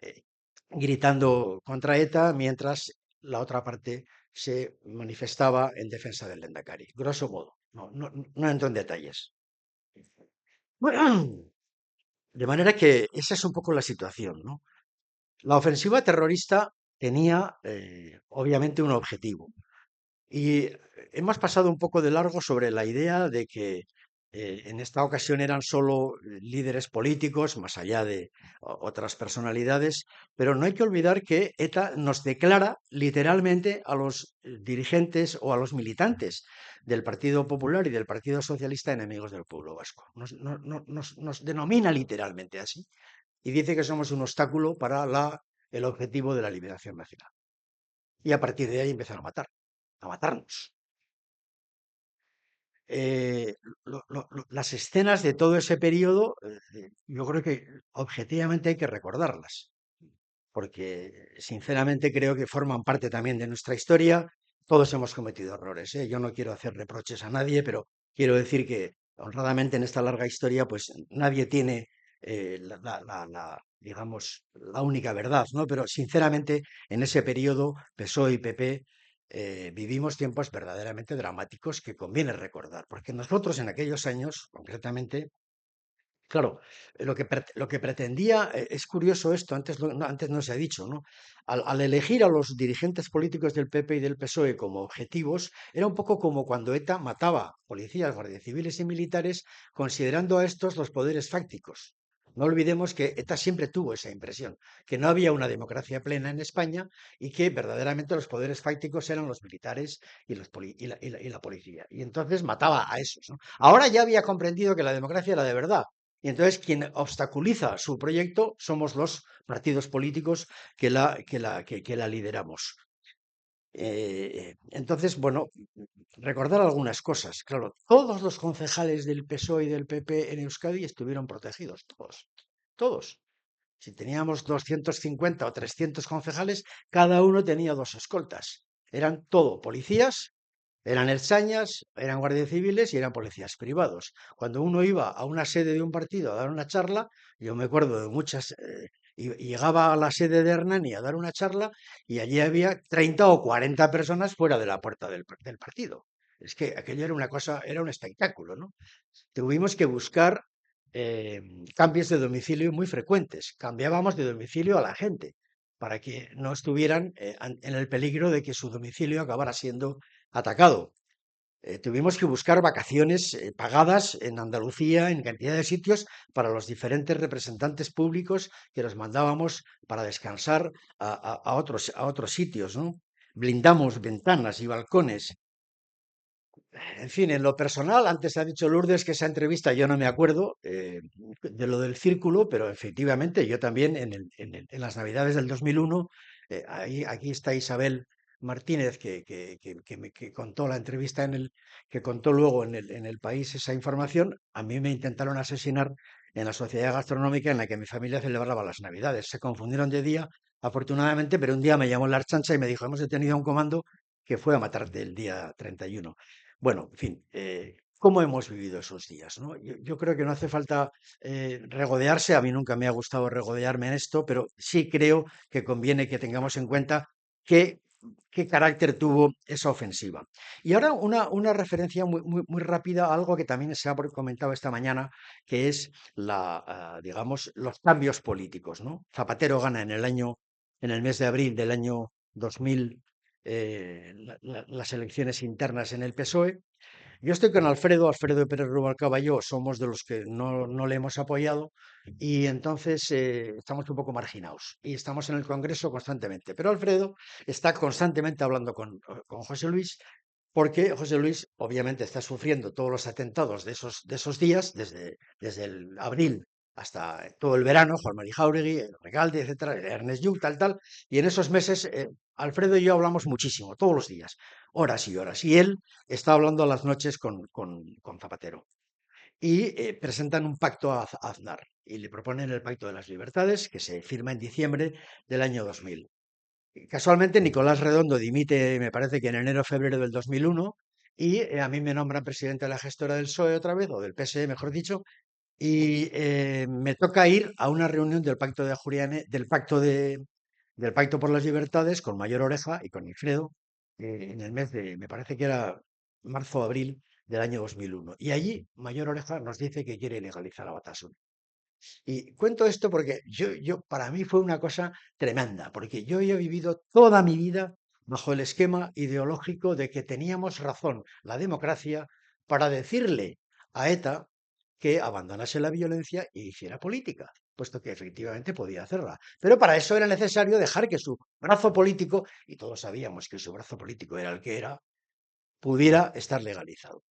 S4: eh, gritando contra ETA mientras la otra parte se manifestaba en defensa del Lehendakari. Grosso modo, no entro en detalles. Bueno, de manera que esa es un poco la situación, ¿no? La ofensiva terrorista tenía obviamente un objetivo. Y hemos pasado un poco de largo sobre la idea de que en esta ocasión eran solo líderes políticos, más allá de otras personalidades, pero no hay que olvidar que ETA nos declara literalmente a los dirigentes o a los militantes del Partido Popular y del Partido Socialista enemigos del pueblo vasco. Nos denomina literalmente así y dice que somos un obstáculo para el objetivo de la liberación nacional. Y a partir de ahí empezaron a matarnos. eh, las escenas de todo ese periodo, yo creo que objetivamente hay que recordarlas, porque sinceramente creo que forman parte también de nuestra historia. Todos hemos cometido errores, ¿eh? Yo no quiero hacer reproches a nadie, pero quiero decir que honradamente en esta larga historia, pues nadie tiene digamos, la única verdad, ¿no? Pero sinceramente en ese periodo, PSOE y PP vivimos tiempos verdaderamente dramáticos que conviene recordar, porque nosotros en aquellos años, concretamente, claro, lo que pretendía, es curioso esto, antes no se ha dicho, ¿no? Al elegir a los dirigentes políticos del PP y del PSOE como objetivos, era un poco como cuando ETA mataba policías, guardias civiles y militares, considerando a estos los poderes fácticos. No olvidemos que ETA siempre tuvo esa impresión, que no había una democracia plena en España y que verdaderamente los poderes fácticos eran los militares y la policía. Y entonces mataba a esos, ¿no? Ahora ya había comprendido que la democracia era de verdad. Y entonces quien obstaculiza su proyecto somos los partidos políticos que la lideramos. Entonces, bueno, recordar algunas cosas. Claro, todos los concejales del PSOE y del PP en Euskadi estuvieron protegidos, todos. Si teníamos 250 o 300 concejales, cada uno tenía dos escoltas. Eran todo policías, eran ertzainas, eran guardias civiles y eran policías privados. Cuando uno iba a una sede de un partido a dar una charla, yo me acuerdo de muchas, y llegaba a la sede de Hernani a dar una charla y allí había 30 o 40 personas fuera de la puerta del partido. Es que aquello era una cosa, era un espectáculo, ¿no? Tuvimos que buscar cambios de domicilio muy frecuentes. Cambiábamos de domicilio a la gente para que no estuvieran en el peligro de que su domicilio acabara siendo atacado. Tuvimos que buscar vacaciones pagadas en Andalucía, en cantidad de sitios, para los diferentes representantes públicos que los mandábamos para descansar a otros sitios, ¿no? Blindamos ventanas y balcones. En fin, en lo personal, antes ha dicho Lourdes que esa entrevista yo no me acuerdo de lo del círculo, pero efectivamente yo también en las Navidades del 2001, aquí está Isabel Martínez que contó la entrevista que contó luego en el País esa información. A mí me intentaron asesinar en la sociedad gastronómica en la que mi familia celebraba las Navidades. Se confundieron de día, afortunadamente, pero un día me llamó la Archancha y me dijo, hemos detenido a un comando que fue a matarte el día 31. Bueno, en fin, ¿cómo hemos vivido esos días, no? Yo creo que no hace falta regodearse, a mí nunca me ha gustado regodearme en esto, pero sí creo que conviene que tengamos en cuenta que qué carácter tuvo esa ofensiva. Y ahora una referencia muy rápida a algo que también se ha comentado esta mañana, que es digamos, los cambios políticos, ¿no? Zapatero gana en el mes de abril del año 2000, las elecciones internas en el PSOE. Yo estoy con Alfredo Pérez Rubalcaba y yo somos de los que no le hemos apoyado y entonces estamos un poco marginados y estamos en el Congreso constantemente. Pero Alfredo está constantemente hablando con José Luis porque José Luis obviamente está sufriendo todos los atentados de esos días, desde el abril hasta todo el verano, Juan Mari Jáuregui, Recalde, etcétera, Ernest Lluch, tal, y en esos meses Alfredo y yo hablamos muchísimo, todos los días, horas y horas, y él está hablando a las noches con Zapatero. Y presentan un pacto a Aznar y le proponen el Pacto de las Libertades que se firma en diciembre del año 2000. Casualmente, Nicolás Redondo dimite, me parece que en enero o febrero del 2001, y a mí me nombran presidente de la gestora del PSOE otra vez, o del PSE, mejor dicho, y me toca ir a una reunión del Pacto de Ajuriane, del Pacto por las Libertades con Mayor Oreja y con Alfredo, en el mes de, me parece que era marzo o abril del año 2001. Y allí Mayor Oreja nos dice que quiere legalizar a Batasuna. Y cuento esto porque para mí fue una cosa tremenda, porque yo he vivido toda mi vida bajo el esquema ideológico de que teníamos razón la democracia para decirle a ETA que abandonase la violencia e hiciera política, puesto que efectivamente podía hacerla. Pero para eso era necesario dejar que su brazo político, y todos sabíamos que su brazo político era el que era, pudiera estar legalizado.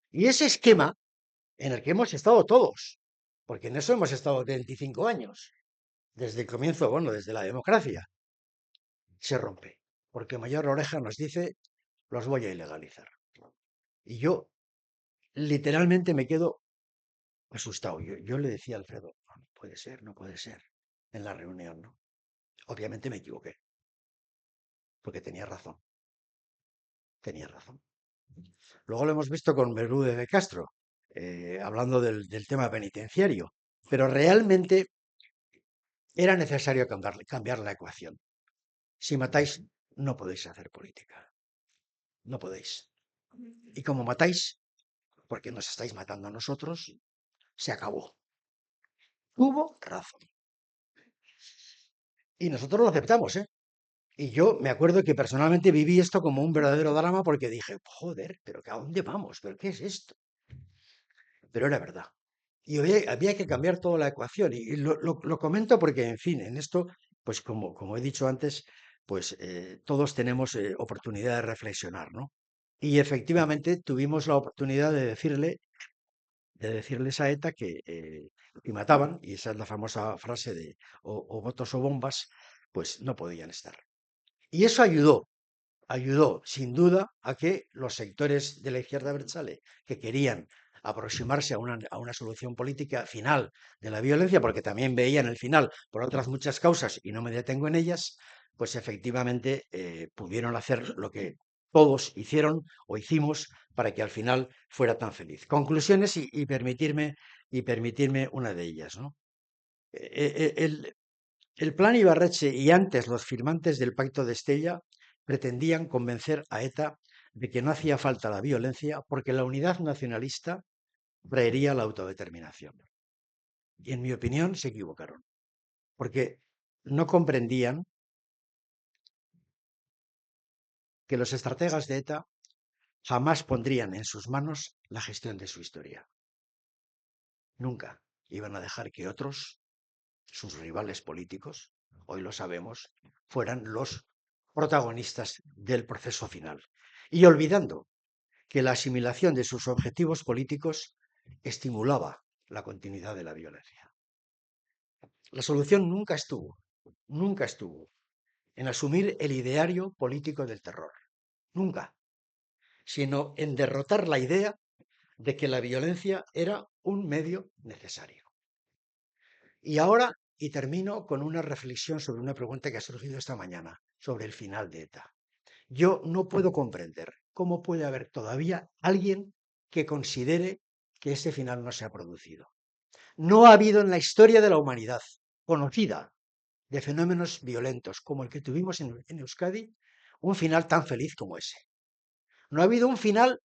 S4: Y ese esquema en el que hemos estado todos, porque en eso hemos estado 25 años, desde el comienzo, bueno, desde la democracia, se rompe, porque Mayor Oreja nos dice, los voy a ilegalizar. Y yo literalmente me quedo asustado. Yo le decía a Alfredo, no puede ser, no puede ser, en la reunión, ¿no? Obviamente me equivoqué, porque tenía razón. Luego lo hemos visto con Bermúdez de Castro, hablando del tema penitenciario, pero realmente era necesario cambiar la ecuación. Si matáis, no podéis hacer política. No podéis. Y como matáis, porque nos estáis matando a nosotros, se acabó. Tuvo razón. Y nosotros lo aceptamos, ¿eh? Y yo me acuerdo que personalmente viví esto como un verdadero drama porque dije, joder, pero ¿a dónde vamos? ¿Pero qué es esto? Pero era verdad. Y había que cambiar toda la ecuación. Y lo comento porque, en fin, en esto, pues como he dicho antes, pues todos tenemos oportunidad de reflexionar, ¿no? Y efectivamente tuvimos la oportunidad de decirles a ETA que mataban, y esa es la famosa frase de o votos o bombas, pues no podían estar. Y eso ayudó sin duda a que los sectores de la izquierda abertzale que querían aproximarse a una solución política final de la violencia, porque también veían el final por otras muchas causas y no me detengo en ellas, pues efectivamente pudieron hacer lo que todos hicieron o hicimos para que al final fuera tan feliz. Conclusiones y permitirme una de ellas, ¿no? El plan Ibarretxe y antes los firmantes del Pacto de Estella pretendían convencer a ETA de que no hacía falta la violencia porque la unidad nacionalista traería la autodeterminación. Y en mi opinión se equivocaron, porque no comprendían que los estrategas de ETA jamás pondrían en sus manos la gestión de su historia. Nunca iban a dejar que otros, sus rivales políticos, hoy lo sabemos, fueran los protagonistas del proceso final. Y olvidando que la asimilación de sus objetivos políticos estimulaba la continuidad de la violencia. La solución nunca estuvo en asumir el ideario político del terror, nunca, sino en derrotar la idea de que la violencia era un medio necesario. Y ahora, y termino con una reflexión sobre una pregunta que ha surgido esta mañana, sobre el final de ETA. Yo no puedo comprender cómo puede haber todavía alguien que considere que ese final no se ha producido. No ha habido en la historia de la humanidad conocida de fenómenos violentos como el que tuvimos en Euskadi un final tan feliz como ese. No ha habido un final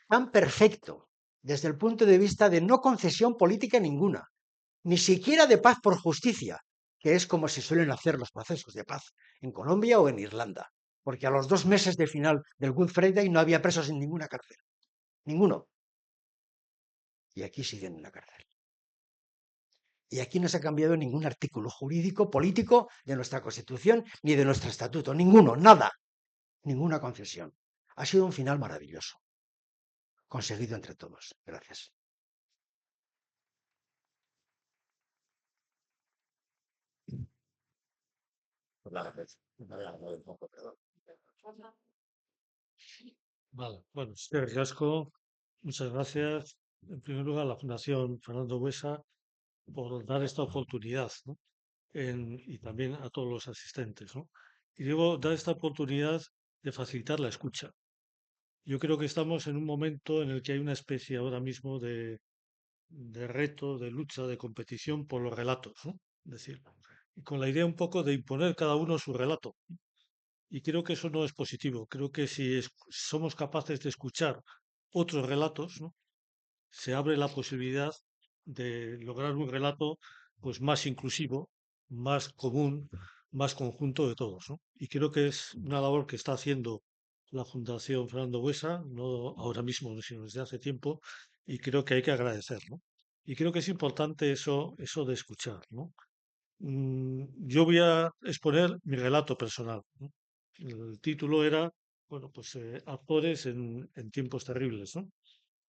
S4: tan perfecto desde el punto de vista de no concesión política ninguna, ni siquiera de paz por justicia, que es como se suelen hacer los procesos de paz en Colombia o en Irlanda, porque a los 2 meses de final del Good Friday no había presos en ninguna cárcel, ninguno. Y aquí siguen en la cárcel. Y aquí no se ha cambiado ningún artículo jurídico, político de nuestra Constitución ni de nuestro estatuto, ninguno, nada, ninguna concesión. Ha sido un final maravilloso, conseguido entre todos. Gracias.
S5: Vale, bueno, señor Riasco, muchas gracias. En primer lugar, a la Fundación Fernando Buesa por dar esta oportunidad, ¿no? Y también a todos los asistentes, ¿no? Y digo, dar esta oportunidad de facilitar la escucha. Yo creo que estamos en un momento en el que hay una especie ahora mismo de reto, de lucha, de competición por los relatos, ¿no? Es decir, y con la idea un poco de imponer cada uno su relato. Y creo que eso no es positivo. Creo que si somos capaces de escuchar otros relatos, ¿no? Se abre la posibilidad de lograr un relato pues más inclusivo, más común, más conjunto de todos, ¿no? Y creo que es una labor que está haciendo la Fundación Fernando Buesa, no ahora mismo, sino desde hace tiempo, y creo que hay que agradecer, ¿no? Y creo que es importante eso de escuchar, ¿no? Yo voy a exponer mi relato personal, ¿no? El título era, bueno, pues actores en tiempos terribles, ¿no?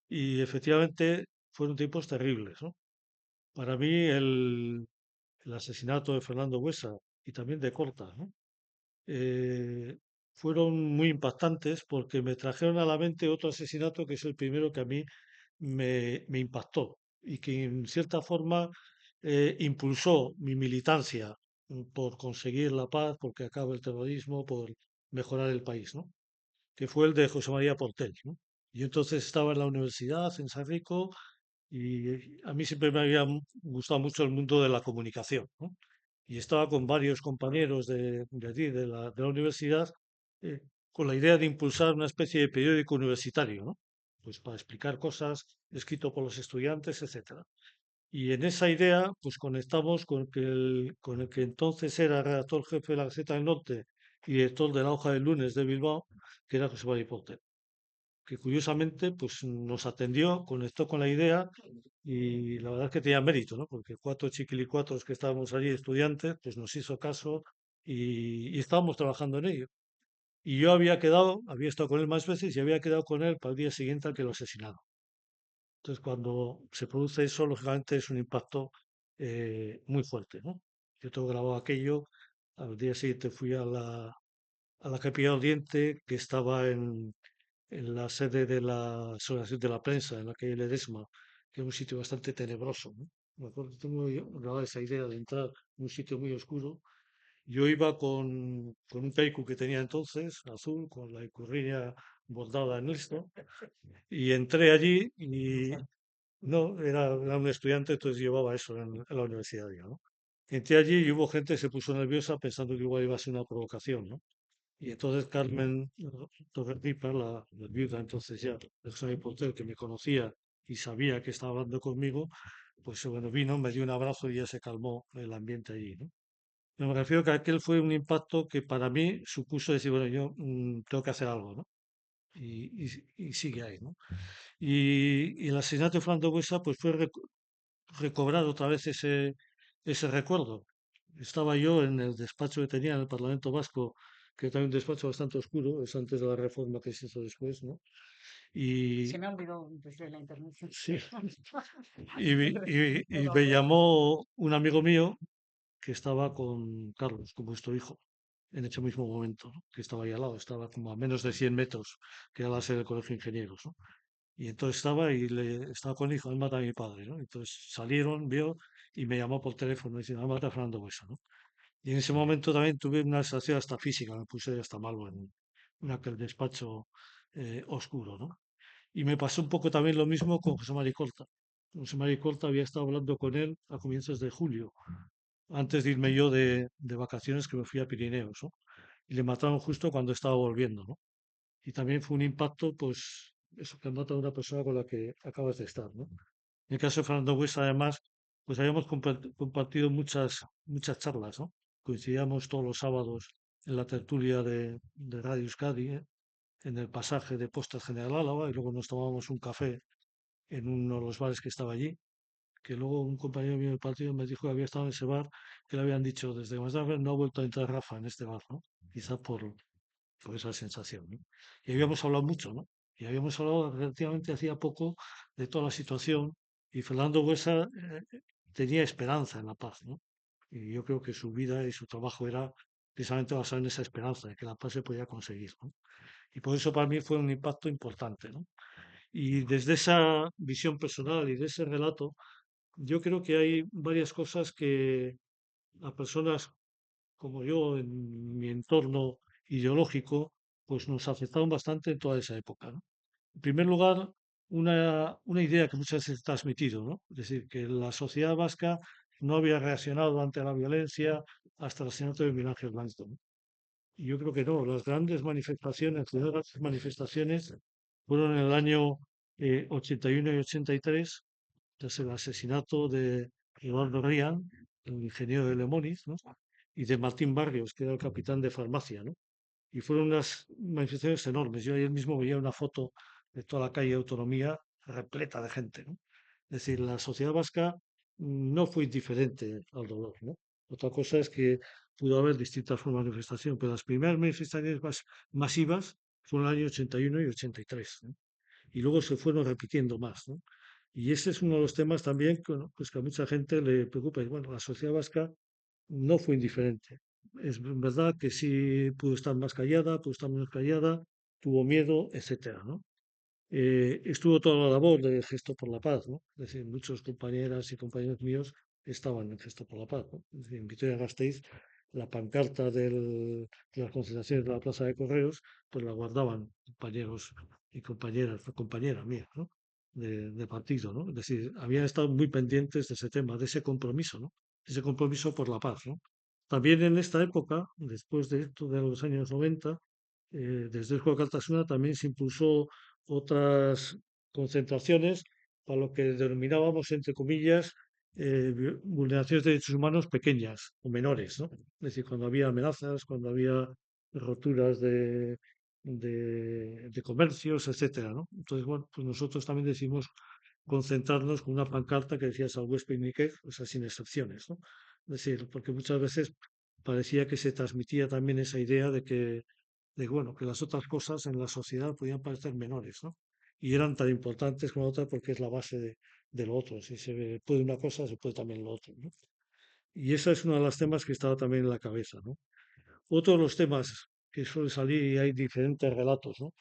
S5: Y efectivamente fueron tiempos terribles, ¿no? Para mí el asesinato de Fernando Buesa y también de Corta, ¿no? Eh, fueron muy impactantes porque me trajeron a la mente otro asesinato que es el primero que a mí me impactó y que en cierta forma impulsó mi militancia por conseguir la paz, porque acabe el terrorismo, por mejorar el país, ¿no? Que fue el de José María Portell, ¿no? Yo entonces estaba en la universidad en San Rico y a mí siempre me había gustado mucho el mundo de la comunicación, ¿no? Y estaba con varios compañeros de allí, de la universidad, eh, con la idea de impulsar una especie de periódico universitario, ¿no? Pues para explicar cosas escrito por los estudiantes, etcétera. Y en esa idea, pues conectamos con el que entonces era redactor jefe de la Gaceta del Norte y director de la Hoja del Lunes de Bilbao, que era José María Porter, que curiosamente pues nos atendió, conectó con la idea y la verdad es que tenía mérito, ¿no? Porque 4 chiquilicuatros que estábamos allí estudiantes, pues nos hizo caso y estábamos trabajando en ello. Y yo había estado con él más veces y había quedado con él para el día siguiente al que lo asesinaron. Entonces, cuando se produce eso, lógicamente es un impacto muy fuerte, ¿no? Yo tengo grabado aquello, al día siguiente fui a la Capilla Oriente, que estaba en la sede de la Asociación de la Prensa, en la calle Ledesma, que es un sitio bastante tenebroso, ¿no? Me acuerdo, tengo yo grabada esa idea de entrar en un sitio muy oscuro. Yo iba con un peiku que tenía entonces, azul, con la icurriña bordada en esto, y entré allí y no, era un estudiante, entonces llevaba eso en la universidad ya, ¿no? Entré allí y hubo gente que se puso nerviosa pensando que igual iba a ser una provocación, ¿no? Y entonces Carmen Torre-Pipa, la viuda entonces ya de José Portel, que me conocía y sabía que estaba hablando conmigo, pues bueno, vino, me dio un abrazo y ya se calmó el ambiente allí, ¿no? Pero me refiero que aquel fue un impacto que para mí supuso decir, bueno, yo tengo que hacer algo, ¿no? Y sigue ahí, ¿no? Y el asesinato de Fernando Buesa, pues fue recobrar otra vez ese recuerdo. Estaba yo en el despacho que tenía en el Parlamento Vasco, que también un despacho bastante oscuro, es antes de la reforma que se hizo después, ¿no? Y
S3: Se me ha olvidado desde la intervención.
S5: sí, y me llamó un amigo mío que estaba con Carlos, con vuestro hijo, en ese mismo momento, ¿no? Que estaba ahí al lado, estaba como a menos de 100 metros, que era la sede del Colegio de Ingenieros, ¿no? Y entonces estaba con el hijo, él mata a mi padre, ¿no? Entonces salieron, vio y me llamó por teléfono diciendo, mata a Fernando Buesa, ¿no? Y en ese momento también tuve una sensación hasta física, me puse hasta malo en aquel despacho oscuro, ¿no? Y me pasó un poco también lo mismo con José Mari Corta. José Mari Corta había estado hablando con él a comienzos de julio, antes de irme yo de vacaciones que me fui a Pirineos, ¿no? y le mataron justo cuando estaba volviendo, ¿no? Y también fue un impacto, pues, eso que mata a una persona con la que acabas de estar, ¿no? En el caso de Fernando Buesa, además, pues habíamos compartido muchas charlas, ¿no? Coincidíamos todos los sábados en la tertulia de Radio Euskadi, en el pasaje de Postas General Álava, y luego nos tomábamos un café en uno de los bares que estaba allí, que luego un compañero mío del partido me dijo que había estado en ese bar, que le habían dicho desde que más tarde no ha vuelto a entrar Rafa en este bar, ¿no? Quizá por esa sensación, ¿no? Y habíamos hablado mucho, ¿no? Y habíamos hablado relativamente hacía poco de toda la situación, y Fernando Buesa tenía esperanza en la paz, ¿no? Y yo creo que su vida y su trabajo era precisamente basado en esa esperanza de que la paz se podía conseguir, ¿no? Y por eso para mí fue un impacto importante, ¿no? Y desde esa visión personal y de ese relato, yo creo que hay varias cosas que a personas como yo, en mi entorno ideológico, pues nos afectaron bastante en toda esa época, ¿no? En primer lugar, una idea que muchas veces se ha transmitido, ¿no? Es decir, que la sociedad vasca no había reaccionado ante la violencia hasta el asesinato de Miguel Ángel Blanco, ¿no? Y yo creo que no, las grandes manifestaciones, las primeras manifestaciones fueron en el año 81 y 83, tras el asesinato de Eduardo Rían, el ingeniero de Lemonis, ¿no? Y de Martín Barrios, que era el capitán de farmacia, ¿no? Y fueron unas manifestaciones enormes. Yo ayer mismo veía una foto de toda la calle de Autonomía repleta de gente, ¿no? Es decir, la sociedad vasca no fue indiferente al dolor, ¿no? Otra cosa es que pudo haber distintas formas de manifestación, pero las primeras manifestaciones masivas fueron en el año 81 y 83, ¿no? Y luego se fueron repitiendo más, ¿no? Y ese es uno de los temas también que, bueno, pues que a mucha gente le preocupa. Y bueno, la sociedad vasca no fue indiferente. Es verdad que sí pudo estar más callada, pudo estar menos callada, tuvo miedo, etcétera, ¿no? Estuvo toda la labor de Gesto por la Paz, ¿no? Es decir, muchos compañeras y compañeros míos estaban en Gesto por la Paz, ¿no? Es decir, en Vitoria-Gasteiz, la pancarta de las concentraciones de la Plaza de Correos, pues la guardaban compañeros y compañeras mías, ¿no? De partido, ¿no? Es decir, habían estado muy pendientes de ese tema, de ese compromiso, ¿no? Ese compromiso por la paz, ¿no? También en esta época, después de esto de los años 90, desde el Juego Altasuna también se impulsó otras concentraciones para lo que denominábamos, entre comillas, vulneraciones de derechos humanos pequeñas o menores, ¿no? Es decir, cuando había amenazas, cuando había roturas de comercios, etcétera, ¿no? Entonces, bueno, pues nosotros también decidimos concentrarnos con una pancarta que decía Salbuespe y Níquez, o sea, sin excepciones, ¿no? Es decir, porque muchas veces parecía que se transmitía también esa idea de bueno, que las otras cosas en la sociedad podían parecer menores, ¿no? Y eran tan importantes como otras porque es la base de lo otro. Si se puede una cosa, se puede también lo otro, ¿no? Y ese es uno de los temas que estaba también en la cabeza, ¿no? Otro de los temas que suele salir, y hay diferentes relatos, ¿no?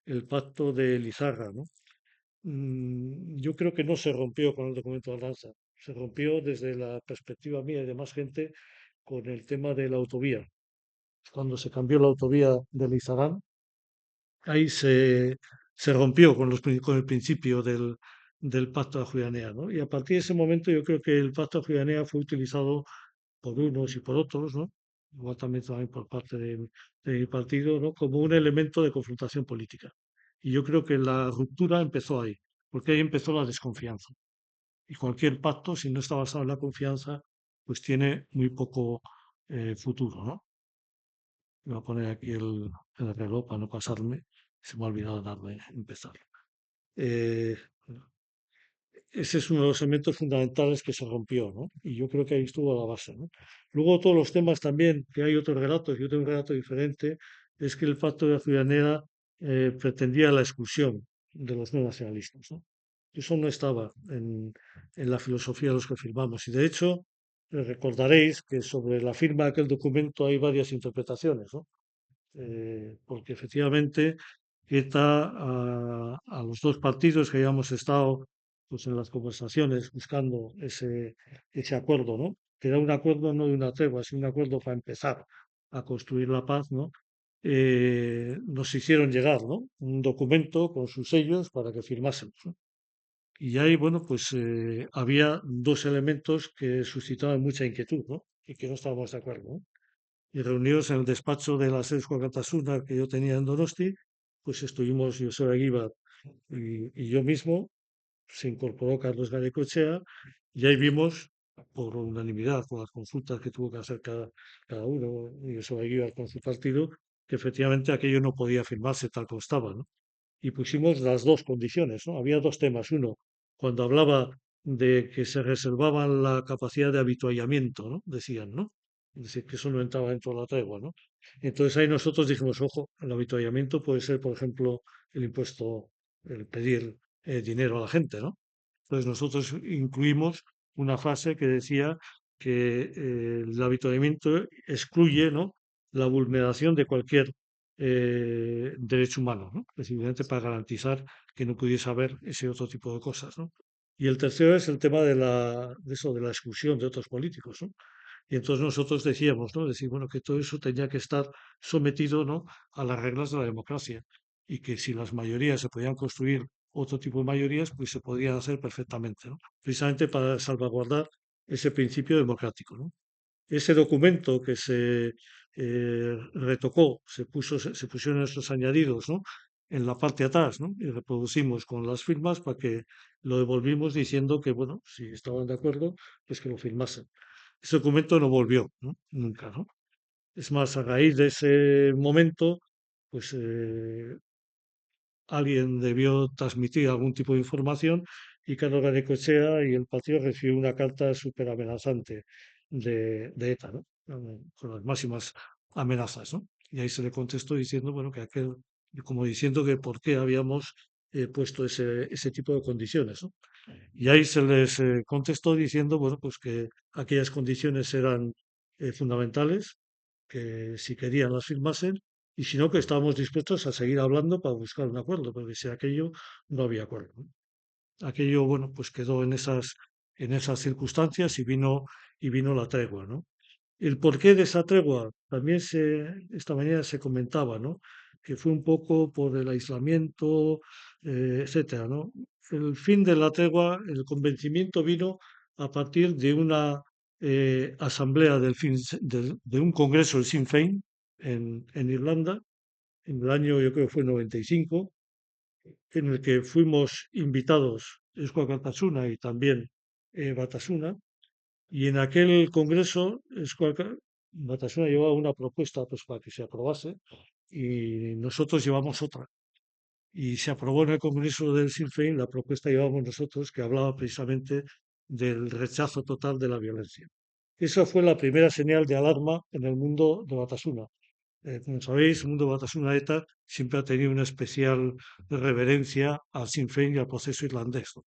S5: El pacto de Lizarra, ¿no? Yo creo que no se rompió con el documento de Ardanza, se rompió desde la perspectiva mía y de más gente con el tema de la autovía. Cuando se cambió la autovía de Lizarán, ahí se rompió con el principio del Pacto de Ajudanea, ¿no? Y a partir de ese momento yo creo que el Pacto de Ajudanea fue utilizado por unos y por otros, ¿no? Igual también por parte de mi partido, ¿no? Como un elemento de confrontación política. Y yo creo que la ruptura empezó ahí, porque ahí empezó la desconfianza. Y cualquier pacto, si no está basado en la confianza, pues tiene muy poco futuro, ¿no? Voy a poner aquí el reloj para no pasarme. Se me ha olvidado darle empezar. Eh, Ese es uno de los elementos fundamentales que se rompió, ¿no? Y yo creo que ahí estuvo la base, ¿no? Luego todos los temas también, que hay otros relatos y otro un relato diferente, es que el pacto de Ajudanera pretendía la exclusión de los no nacionalistas, ¿no? Eso no estaba en la filosofía de los que firmamos. Y de hecho, recordaréis que sobre la firma de aquel documento hay varias interpretaciones, ¿no? Porque efectivamente ETA a los dos partidos que habíamos estado pues, en las conversaciones buscando ese acuerdo, ¿no? Que era un acuerdo no de una tregua, sino un acuerdo para empezar a construir la paz, ¿no? Nos hicieron llegar, ¿no? Un documento con sus sellos para que firmásemos, ¿no? Y ahí, bueno, pues había dos elementos que suscitaban mucha inquietud, ¿no? Y que no estábamos de acuerdo, ¿no? y reunidos en el despacho de la Seusko Alkartasuna que yo tenía en Donosti, pues estuvimos Joseba Eguíbar y yo mismo, se incorporó Carlos Garaikoetxea y ahí vimos por unanimidad, con las consultas que tuvo que hacer cada uno, y Joseba Eguíbar con su partido, que efectivamente aquello no podía firmarse tal como estaba, ¿no? Y pusimos las dos condiciones, ¿no? Había dos temas. Uno, cuando hablaba de que se reservaban la capacidad de habituallamiento, ¿no? Decían, ¿no? Es decir, que eso no entraba dentro de la tregua, ¿no? Entonces ahí nosotros dijimos, ojo, el habituallamiento puede ser, por ejemplo, el impuesto, el pedir dinero a la gente, ¿no? Entonces nosotros incluimos una frase que decía que el habituallamiento excluye, ¿no? La vulneración de cualquier derecho humano, ¿no? Precisamente para garantizar que no pudiese haber ese otro tipo de cosas, ¿no? Y el tercero es el tema de eso, de la exclusión de otros políticos, ¿no? Y entonces nosotros decíamos, ¿no? Decir, bueno, que todo eso tenía que estar sometido, ¿no? A las reglas de la democracia y que si las mayorías se podían construir otro tipo de mayorías, pues se podían hacer perfectamente, ¿no? Precisamente para salvaguardar ese principio democrático, ¿no? Ese documento que se retocó, se pusieron esos añadidos, ¿no? En la parte de atrás, ¿no? Y reproducimos con las firmas para que lo devolvimos diciendo que, bueno, si estaban de acuerdo, pues que lo firmasen. Ese documento no volvió, ¿no? Nunca, ¿no? Es más, a raíz de ese momento, pues alguien debió transmitir algún tipo de información y Carlos Garaikoetxea y el partido recibió una carta súper amenazante de ETA, ¿no? Con las máximas amenazas, ¿no? Y ahí se le contestó diciendo, bueno, que aquel, como diciendo que por qué habíamos puesto ese tipo de condiciones, ¿no? Y ahí se les contestó diciendo, bueno, pues que aquellas condiciones eran fundamentales, que si querían las firmasen, y si no, que estábamos dispuestos a seguir hablando para buscar un acuerdo, porque si aquello no había acuerdo, ¿no? Aquello, bueno, pues quedó en esas circunstancias y vino la tregua, ¿no? El porqué de esa tregua también esta mañana se comentaba, ¿no? Que fue un poco por el aislamiento, etcétera, ¿no? El fin de la tregua, el convencimiento vino a partir de una asamblea de un congreso del Sinn Féin en Irlanda, en el año, yo creo que fue 95, en el que fuimos invitados Eusko Alkartasuna y también Batasuna, y en aquel congreso, Batasuna llevaba una propuesta pues, para que se aprobase y nosotros llevamos otra. Y se aprobó en el congreso del Sinn Féin, la propuesta llevábamos nosotros, que hablaba precisamente del rechazo total de la violencia. Esa fue la primera señal de alarma en el mundo de Batasuna. Como sabéis, el mundo de Batasuna ETA siempre ha tenido una especial reverencia al Sinn Féin y al proceso irlandés, ¿no?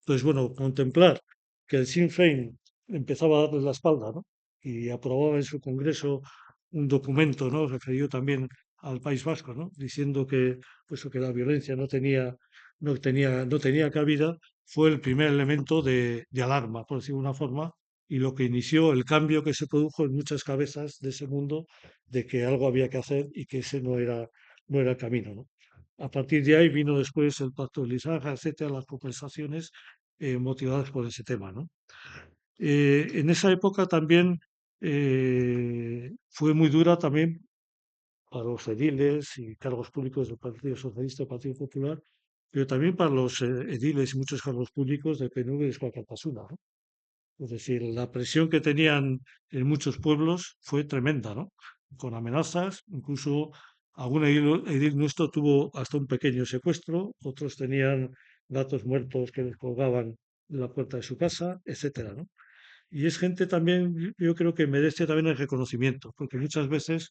S5: Entonces, bueno, contemplar que el Sinn Féin empezaba a darles la espalda, ¿no? Y aprobaba en su congreso un documento, ¿no? Referido también al País Vasco, ¿no? Diciendo que, pues, que la violencia no tenía cabida, fue el primer elemento de alarma, por decirlo de una forma, y lo que inició el cambio que se produjo en muchas cabezas de ese mundo de que algo había que hacer y que ese no era el camino, ¿no? A partir de ahí vino después el Pacto de Lisboa, etcétera, las compensaciones motivadas por ese tema, ¿no? En esa época también fue muy dura también para los ediles y cargos públicos del Partido Socialista y Partido Popular, pero también para los ediles y muchos cargos públicos del PNV y de Escuadra, ¿no? Es decir, la presión que tenían en muchos pueblos fue tremenda, ¿no? Con amenazas, incluso algún edil nuestro tuvo hasta un pequeño secuestro, otros tenían gatos muertos que les colgaban en la puerta de su casa, etcétera, ¿no? Y es gente también, yo creo que merece también el reconocimiento, porque muchas veces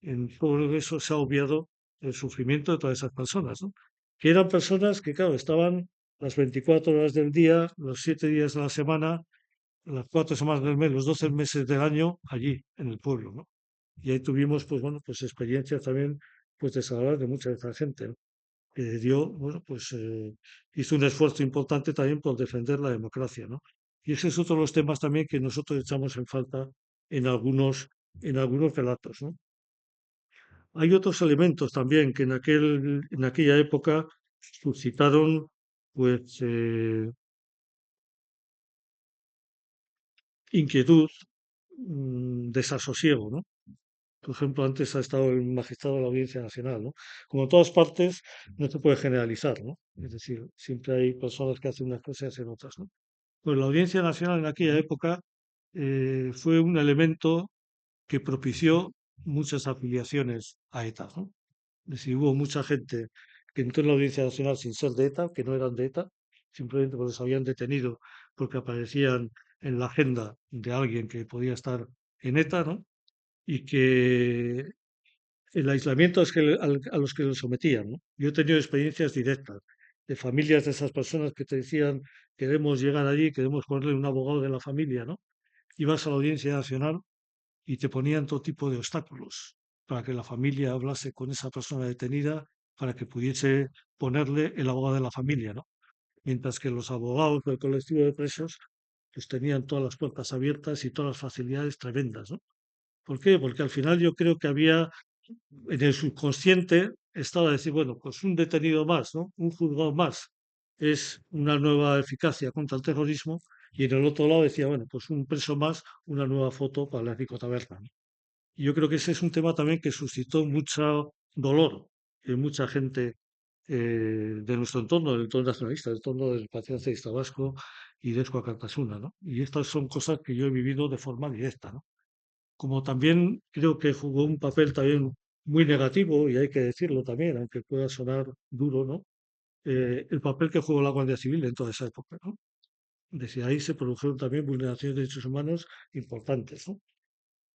S5: en todo eso se ha obviado el sufrimiento de todas esas personas, ¿no? Que eran personas que, claro, estaban las 24 horas del día, los 7 días de la semana, las 4 semanas del mes, los 12 meses del año allí, en el pueblo, ¿no? Y ahí tuvimos, pues bueno, pues experiencias también, pues desagradables de mucha de esa gente, ¿no? Que dio, bueno, pues hizo un esfuerzo importante también por defender la democracia, ¿no? Y ese es otro de los temas también que nosotros echamos en falta en en algunos relatos, ¿no? Hay otros elementos también que en aquella época suscitaron, pues, inquietud, desasosiego, ¿no? Por ejemplo, antes ha estado el magistrado de la Audiencia Nacional, ¿no? Como en todas partes, no se puede generalizar, ¿no? Es decir, siempre hay personas que hacen unas cosas y hacen otras, ¿no? Pues la Audiencia Nacional en aquella época fue un elemento que propició muchas afiliaciones a ETA, ¿no? Es decir, hubo mucha gente que entró en la Audiencia Nacional sin ser de ETA, que no eran de ETA, simplemente porque se habían detenido porque aparecían en la agenda de alguien que podía estar en ETA, ¿no? Y que el aislamiento es a los que los sometían, ¿no? Yo he tenido experiencias directas de familias de esas personas que te decían, queremos llegar allí, queremos ponerle un abogado de la familia, ¿no? Ibas a la Audiencia Nacional y te ponían todo tipo de obstáculos para que la familia hablase con esa persona detenida, para que pudiese ponerle el abogado de la familia, ¿no? Mientras que los abogados del colectivo de presos pues tenían todas las puertas abiertas y todas las facilidades tremendas, ¿no? ¿Por qué? Porque al final yo creo que había en el subconsciente estaba decir, bueno, pues un detenido más, ¿no? Un juzgado más es una nueva eficacia contra el terrorismo y en el otro lado decía, bueno, pues un preso más, una nueva foto para la narcotaberna, ¿no? Y yo creo que ese es un tema también que suscitó mucho dolor en mucha gente de nuestro entorno, del entorno nacionalista, del entorno del Partido Nacionalista Vasco y de Eusko Alkartasuna, ¿no? Y estas son cosas que yo he vivido de forma directa, ¿no? Como también creo que jugó un papel también muy negativo, y hay que decirlo también, aunque pueda sonar duro, ¿no? El papel que jugó la Guardia Civil en toda esa época, ¿no? Desde ahí se produjeron también vulneraciones de derechos humanos importantes, ¿no?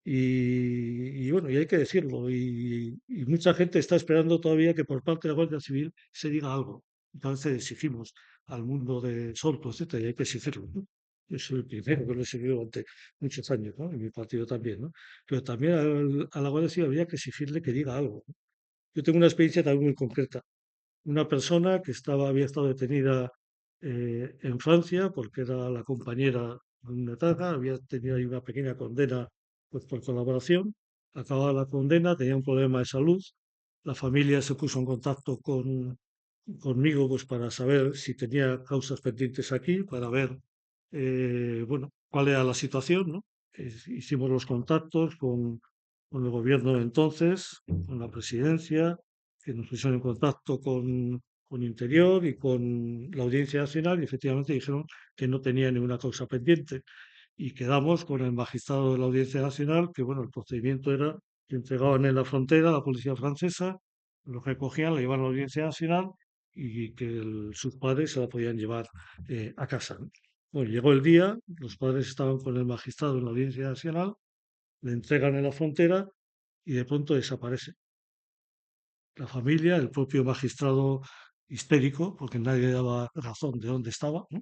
S5: Y bueno, y hay que decirlo, y mucha gente está esperando todavía que por parte de la Guardia Civil se diga algo. Entonces exigimos al mundo de Sortu, etcétera, y hay que exigirlo, ¿no? Yo soy el primero que lo he seguido durante muchos años, ¿no? Y mi partido también, ¿no? Pero también a la Guardia Civil habría que exigirle que diga algo, ¿no? Yo tengo una experiencia también muy concreta. Una persona que había estado detenida en Francia porque era la compañera de una etarra, había tenido ahí una pequeña condena pues, por colaboración, acababa la condena, tenía un problema de salud, la familia se puso en contacto conmigo pues, para saber si tenía causas pendientes aquí, para ver bueno, cuál era la situación, ¿no? Hicimos los contactos con el gobierno de entonces, con la presidencia, que nos pusieron en contacto con Interior y con la Audiencia Nacional y efectivamente dijeron que no tenía ninguna causa pendiente. Y quedamos con el magistrado de la Audiencia Nacional, que bueno, el procedimiento era que entregaban en la frontera a la policía francesa, lo recogían, lo llevaban a la Audiencia Nacional y que sus padres se la podían llevar a casa, ¿no? Bueno, llegó el día, los padres estaban con el magistrado en la Audiencia Nacional, le entregan en la frontera y de pronto desaparece. La familia, el propio magistrado histérico, porque nadie daba razón de dónde estaba, ¿no?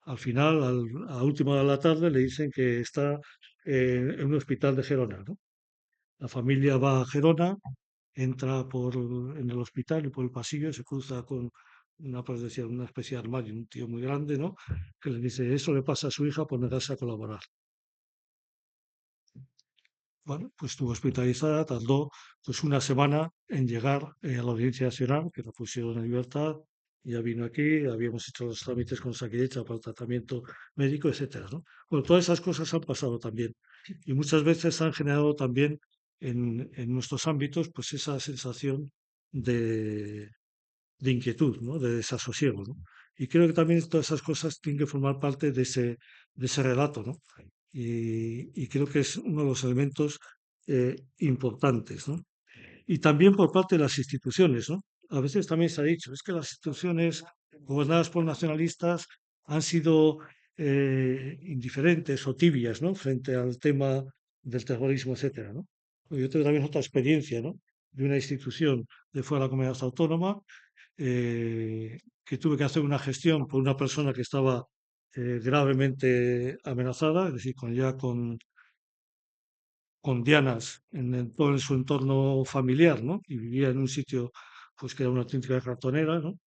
S5: Al final, a última hora de la tarde, le dicen que está en un hospital de Gerona, ¿no? La familia va a Gerona, entra en el hospital y por el pasillo se cruza con pues decía, una especie de armario, un tío muy grande, ¿no? Que le dice, eso le pasa a su hija por negarse a colaborar. Bueno, pues estuvo hospitalizada, tardó pues una semana en llegar a la Audiencia Nacional, que la pusieron en libertad, ya vino aquí, habíamos hecho los trámites con Osakidetza para el tratamiento médico, etcétera, ¿no? Bueno, todas esas cosas han pasado también y muchas veces han generado también en nuestros ámbitos pues esa sensación de, de inquietud, ¿no? De desasosiego, ¿no? Y creo que también todas esas cosas tienen que formar parte de ese relato, ¿no? Y creo que es uno de los elementos importantes, ¿no? Y también por parte de las instituciones, ¿no? A veces también se ha dicho, es que las instituciones gobernadas por nacionalistas han sido indiferentes o tibias, ¿no? Frente al tema del terrorismo, etcétera, ¿no? Pues yo tengo también otra experiencia, ¿no? De una institución de fuera de la comunidad autónoma que tuve que hacer una gestión por una persona que estaba gravemente amenazada, es decir, con dianas todo su entorno familiar, ¿no? Y vivía en un sitio pues que era una auténtica ratonera, ¿no?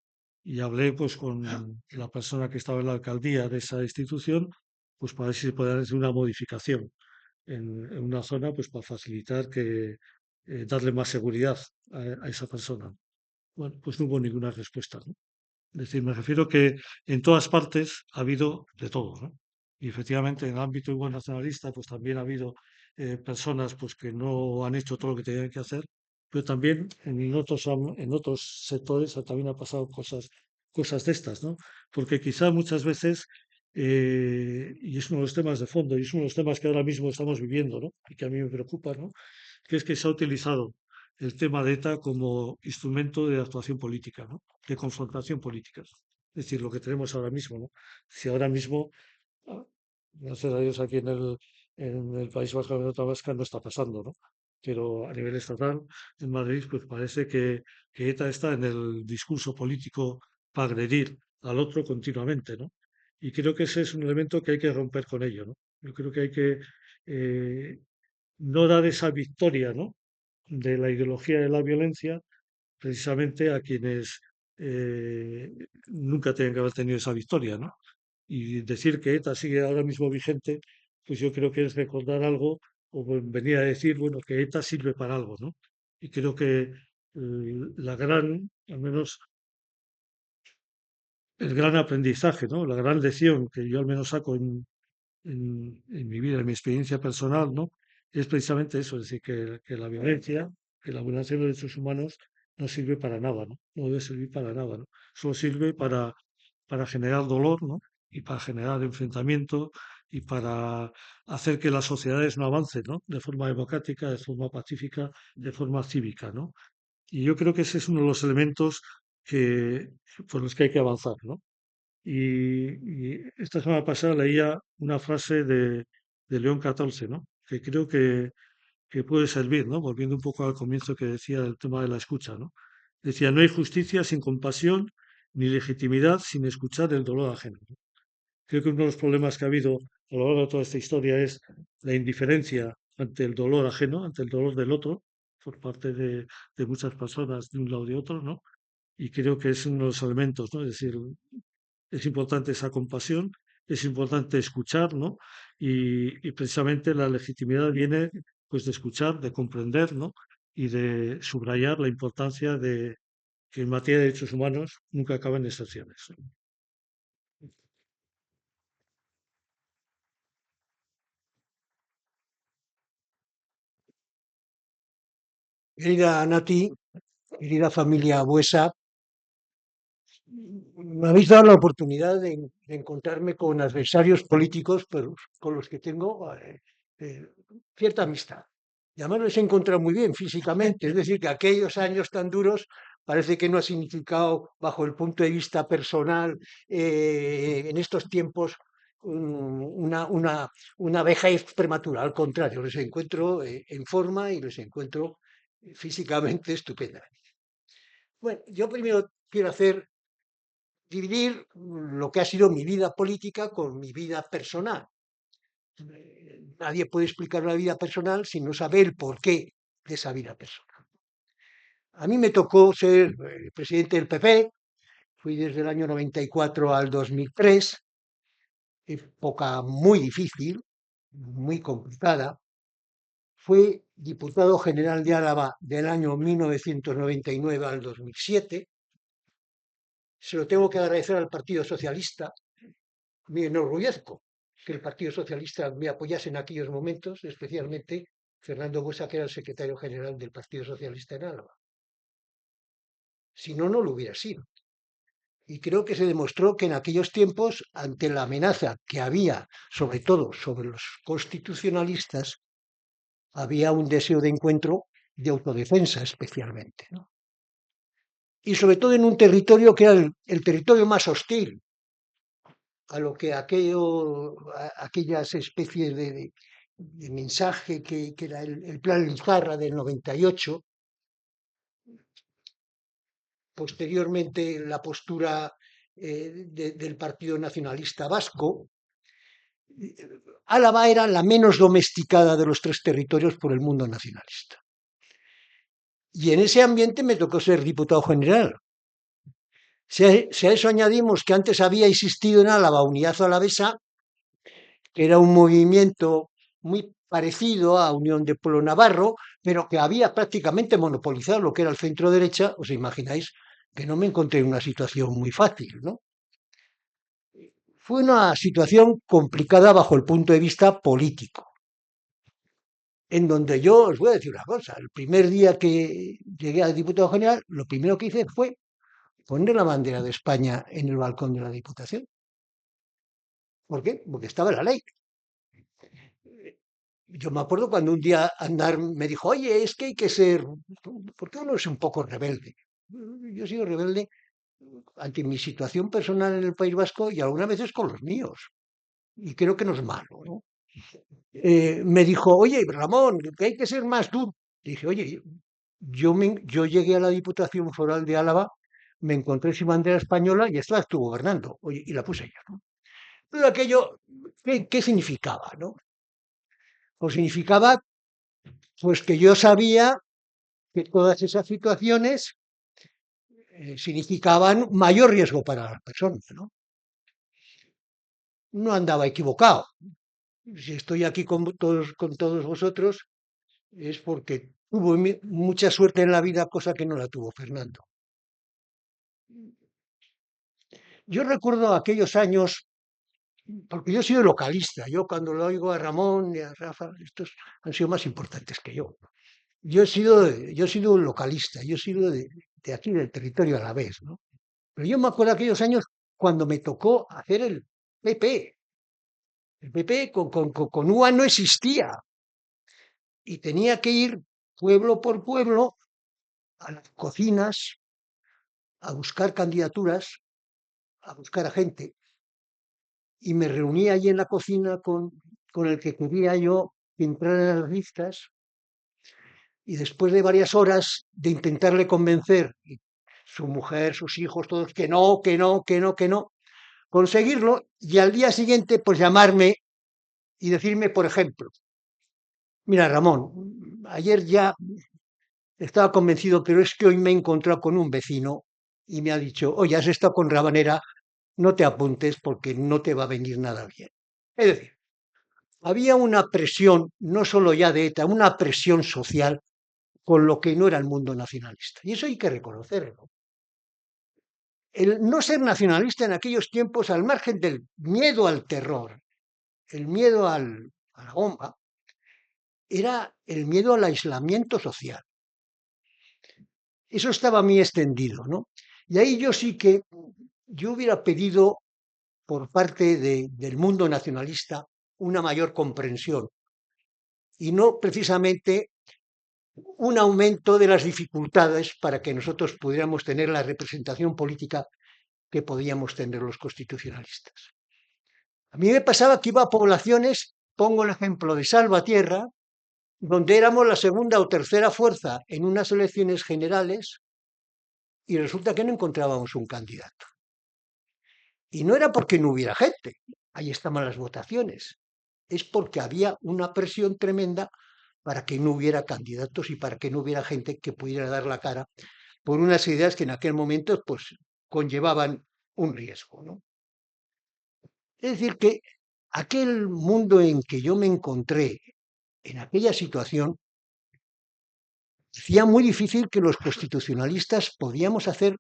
S5: Y hablé pues con la persona que estaba en la alcaldía de esa institución, pues para ver si se podía hacer una modificación en una zona, pues para facilitar que darle más seguridad a esa persona. Bueno, pues no hubo ninguna respuesta, ¿no? Es decir, me refiero que en todas partes ha habido de todo, ¿no? Y efectivamente en el ámbito igual nacionalista, pues también ha habido personas pues, que no han hecho todo lo que tenían que hacer, pero también en otros sectores también ha pasado cosas de estas, ¿no? Porque quizá muchas veces, y es uno de los temas de fondo, y es uno de los temas que ahora mismo estamos viviendo, ¿no? Y que a mí me preocupa, ¿no? Que es que se ha utilizado el tema de ETA como instrumento de actuación política, ¿no? De confrontación política. Es decir, lo que tenemos ahora mismo, ¿no? Si ahora mismo, ah, gracias a Dios, aquí en el País Vasco, en la Comunidad Vasca, no está pasando, ¿no? Pero a nivel estatal, en Madrid, pues parece que ETA está en el discurso político para agredir al otro continuamente, ¿no? Y creo que ese es un elemento que hay que romper con ello, ¿no? Yo creo que hay que eh, no dar esa victoria, ¿no? De la ideología de la violencia precisamente a quienes nunca tienen que haber tenido esa victoria, ¿no? Y decir que ETA sigue ahora mismo vigente, pues yo creo que es recordar algo o venir a decir, bueno, que ETA sirve para algo, ¿no? Y creo que la gran, al menos el gran aprendizaje, ¿no? La gran lección que yo al menos saco en mi vida, en mi experiencia personal, ¿no? Es precisamente eso, es decir, que la violencia, que la vulneración de derechos humanos no sirve para nada, ¿no? No debe servir para nada, ¿no? Solo sirve para generar dolor, ¿no? Y para generar enfrentamiento y para hacer que las sociedades no avancen, ¿no? De forma democrática, de forma pacífica, de forma cívica, ¿no? Y yo creo que ese es uno de los elementos que, por los que hay que avanzar, ¿no? Y esta semana pasada leía una frase de León XIV, ¿no? Que creo que puede servir, ¿no? Volviendo un poco al comienzo que decía del tema de la escucha, ¿no? Decía, no hay justicia sin compasión, ni legitimidad sin escuchar el dolor ajeno. Creo que uno de los problemas que ha habido a lo largo de toda esta historia es la indiferencia ante el dolor ajeno, ante el dolor del otro, por parte de muchas personas de un lado y de otro, ¿no? Y creo que es uno de los elementos, ¿no? Es decir, es importante esa compasión, es importante escuchar, ¿no? Y precisamente la legitimidad viene pues de escuchar, de comprender, ¿no? Y de subrayar la importancia de que en materia de derechos humanos nunca acaben excepciones.
S6: Querida Nati, querida familia Buesa, me habéis dado la oportunidad de encontrarme con adversarios políticos con los que tengo eh, cierta amistad. Y además los he encontrado muy bien físicamente, es decir, que aquellos años tan duros parece que no ha significado, bajo el punto de vista personal, en estos tiempos, una vejez prematura. Al contrario, los encuentro en forma y los encuentro físicamente estupendamente. Bueno, yo primero quiero dividir lo que ha sido mi vida política con mi vida personal. Nadie puede explicar una vida personal sin no saber el porqué de esa vida personal. A mí me tocó ser presidente del PP, fui desde el año 94 al 2003, época muy difícil, muy complicada. Fui diputado general de Álava del año 1999 al 2007. Se lo tengo que agradecer al Partido Socialista. Me enorgullezco que el Partido Socialista me apoyase en aquellos momentos, especialmente Fernando Buesa, que era el secretario general del Partido Socialista en Álava. Si no, no lo hubiera sido. Y creo que se demostró que en aquellos tiempos, ante la amenaza que había, sobre todo sobre los constitucionalistas, había un deseo de encuentro de autodefensa especialmente, ¿no? Y sobre todo en un territorio que era el territorio más hostil a lo que aquellas especies de mensaje que era el plan Lizarra del 98, posteriormente la postura del Partido Nacionalista Vasco. Álava era la menos domesticada de los tres territorios por el mundo nacionalista. Y en ese ambiente me tocó ser diputado general. Si a eso añadimos que antes había existido en Álava Unidad Alavesa, que era un movimiento muy parecido a Unión de Pueblo Navarro, pero que había prácticamente monopolizado lo que era el centro derecha, os imagináis que no me encontré en una situación muy fácil, ¿no? Fue una situación complicada bajo el punto de vista político. en donde yo os voy a decir una cosa. El primer día que llegué a diputado general, lo primero que hice fue poner la bandera de España en el balcón de la Diputación. ¿Por qué? Porque estaba en la ley. Yo me acuerdo cuando un día Andar me dijo, oye, es que hay que ser, porque uno es un poco rebelde. Yo he sido rebelde ante mi situación personal en el País Vasco y algunas veces con los míos. Y creo que no es malo, ¿no? Me dijo, oye, Ramón, que hay que ser más duro. Dije, oye, yo llegué a la Diputación Foral de Álava, me encontré sin bandera española y estaba tú gobernando. Oye, y la puse yo, ¿no? Pero aquello, ¿qué significaba, no? Pues significaba, pues que yo sabía que todas esas situaciones significaban mayor riesgo para las personas, ¿no? No andaba equivocado. Si estoy aquí con todos vosotros, es porque tuve mucha suerte en la vida, cosa que no la tuvo Fernando. Yo recuerdo aquellos años, porque yo he sido localista, yo cuando lo oigo a Ramón y a Rafa, estos han sido más importantes que yo. Yo he sido un localista, yo he sido de aquí, del territorio alavés, ¿no? Pero yo me acuerdo de aquellos años cuando me tocó hacer el PP. El PP con UA no existía y tenía que ir pueblo por pueblo a las cocinas a buscar candidaturas, a buscar a gente. Y me reunía allí en la cocina con el que quería yo entrar en las listas y después de varias horas de intentarle convencer, y su mujer, sus hijos, todos, que no, que no, que no, que no, conseguirlo y al día siguiente pues llamarme y decirme, por ejemplo, mira Ramón, ayer ya estaba convencido, pero es que hoy me he encontrado con un vecino y me ha dicho, oye, has estado con Rabanera, no te apuntes porque no te va a venir nada bien. Es decir, había una presión, no solo ya de ETA, una presión social con lo que no era el mundo nacionalista. Y eso hay que reconocerlo. El no ser nacionalista en aquellos tiempos, al margen del miedo al terror, el miedo a la bomba, era el miedo al aislamiento social. Eso estaba muy extendido, ¿no? Y ahí yo hubiera pedido por parte del mundo nacionalista una mayor comprensión y no precisamente un aumento de las dificultades para que nosotros pudiéramos tener la representación política que podíamos tener los constitucionalistas. A mí me pasaba que iba a poblaciones, pongo el ejemplo de Salvatierra, donde éramos la segunda o tercera fuerza en unas elecciones generales y resulta que no encontrábamos un candidato. Y no era porque no hubiera gente, ahí estaban las votaciones, es porque había una presión tremenda para que no hubiera candidatos y para que no hubiera gente que pudiera dar la cara por unas ideas que en aquel momento pues conllevaban un riesgo, ¿no? Es decir, que aquel mundo en que yo me encontré en aquella situación hacía muy difícil que los constitucionalistas podíamos hacer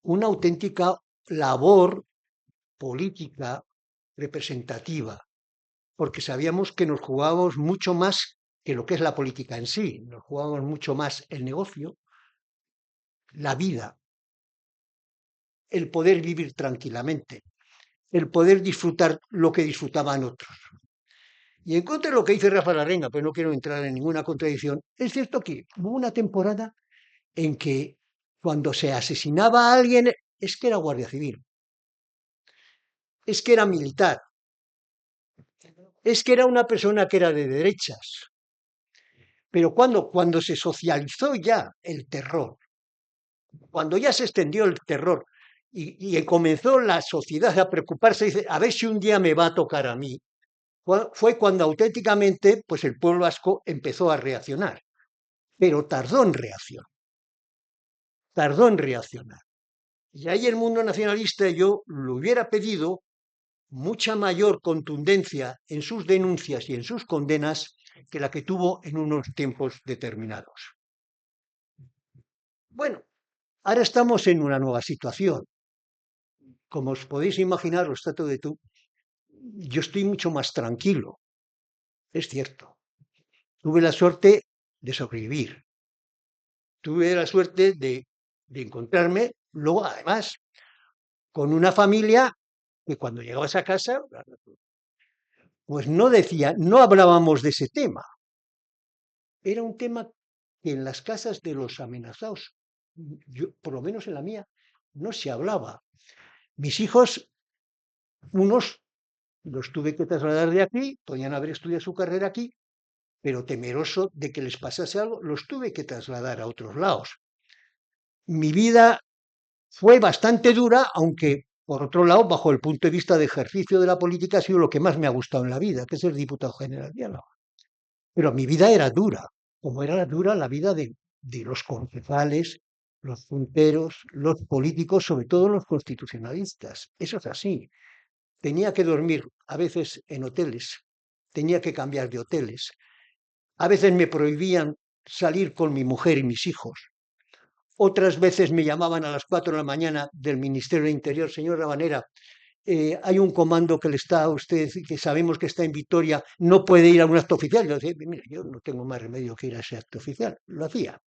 S6: una auténtica labor política representativa, porque sabíamos que nos jugábamos mucho más que lo que es la política en sí, nos jugábamos mucho más el negocio, la vida, el poder vivir tranquilamente, el poder disfrutar lo que disfrutaban otros. Y en contra de lo que dice Rafa Larrenga, pero no quiero entrar en ninguna contradicción, es cierto que hubo una temporada en que cuando se asesinaba a alguien es que era guardia civil, es que era militar, es que era una persona que era de derechas. Pero cuando se socializó ya el terror, cuando ya se extendió el terror y comenzó la sociedad a preocuparse, dice, a ver si un día me va a tocar a mí, fue cuando auténticamente pues el pueblo vasco empezó a reaccionar, pero tardó en reaccionar. Y ahí el mundo nacionalista yo le hubiera pedido mucha mayor contundencia en sus denuncias y en sus condenas que la que tuvo en unos tiempos determinados. Bueno, ahora estamos en una nueva situación. Como os podéis imaginar, los trato de tú, yo estoy mucho más tranquilo, es cierto. tuve la suerte de sobrevivir. Tuve la suerte de encontrarme, luego además, con una familia que cuando llegabas a casa, pues no hablábamos de ese tema. Era un tema que en las casas de los amenazados, yo, por lo menos en la mía, no se hablaba. Mis hijos, unos los tuve que trasladar de aquí, podían haber estudiado su carrera aquí, pero temeroso de que les pasase algo, los tuve que trasladar a otros lados. Mi vida fue bastante dura, aunque, por otro lado, bajo el punto de vista de ejercicio de la política, ha sido lo que más me ha gustado en la vida, que es ser diputado general de Álava. Pero mi vida era dura, como era dura la vida de los concejales, los punteros, los políticos, sobre todo los constitucionalistas. Eso es así. Tenía que dormir a veces en hoteles, tenía que cambiar de hoteles. A veces me prohibían salir con mi mujer y mis hijos. Otras veces me llamaban a las 4 de la mañana del Ministerio del Interior, señor Rabanera, hay un comando que le está a usted, que sabemos que está en Vitoria, no puede ir a un acto oficial. Yo decía, mira, yo no tengo más remedio que ir a ese acto oficial. Lo hacía.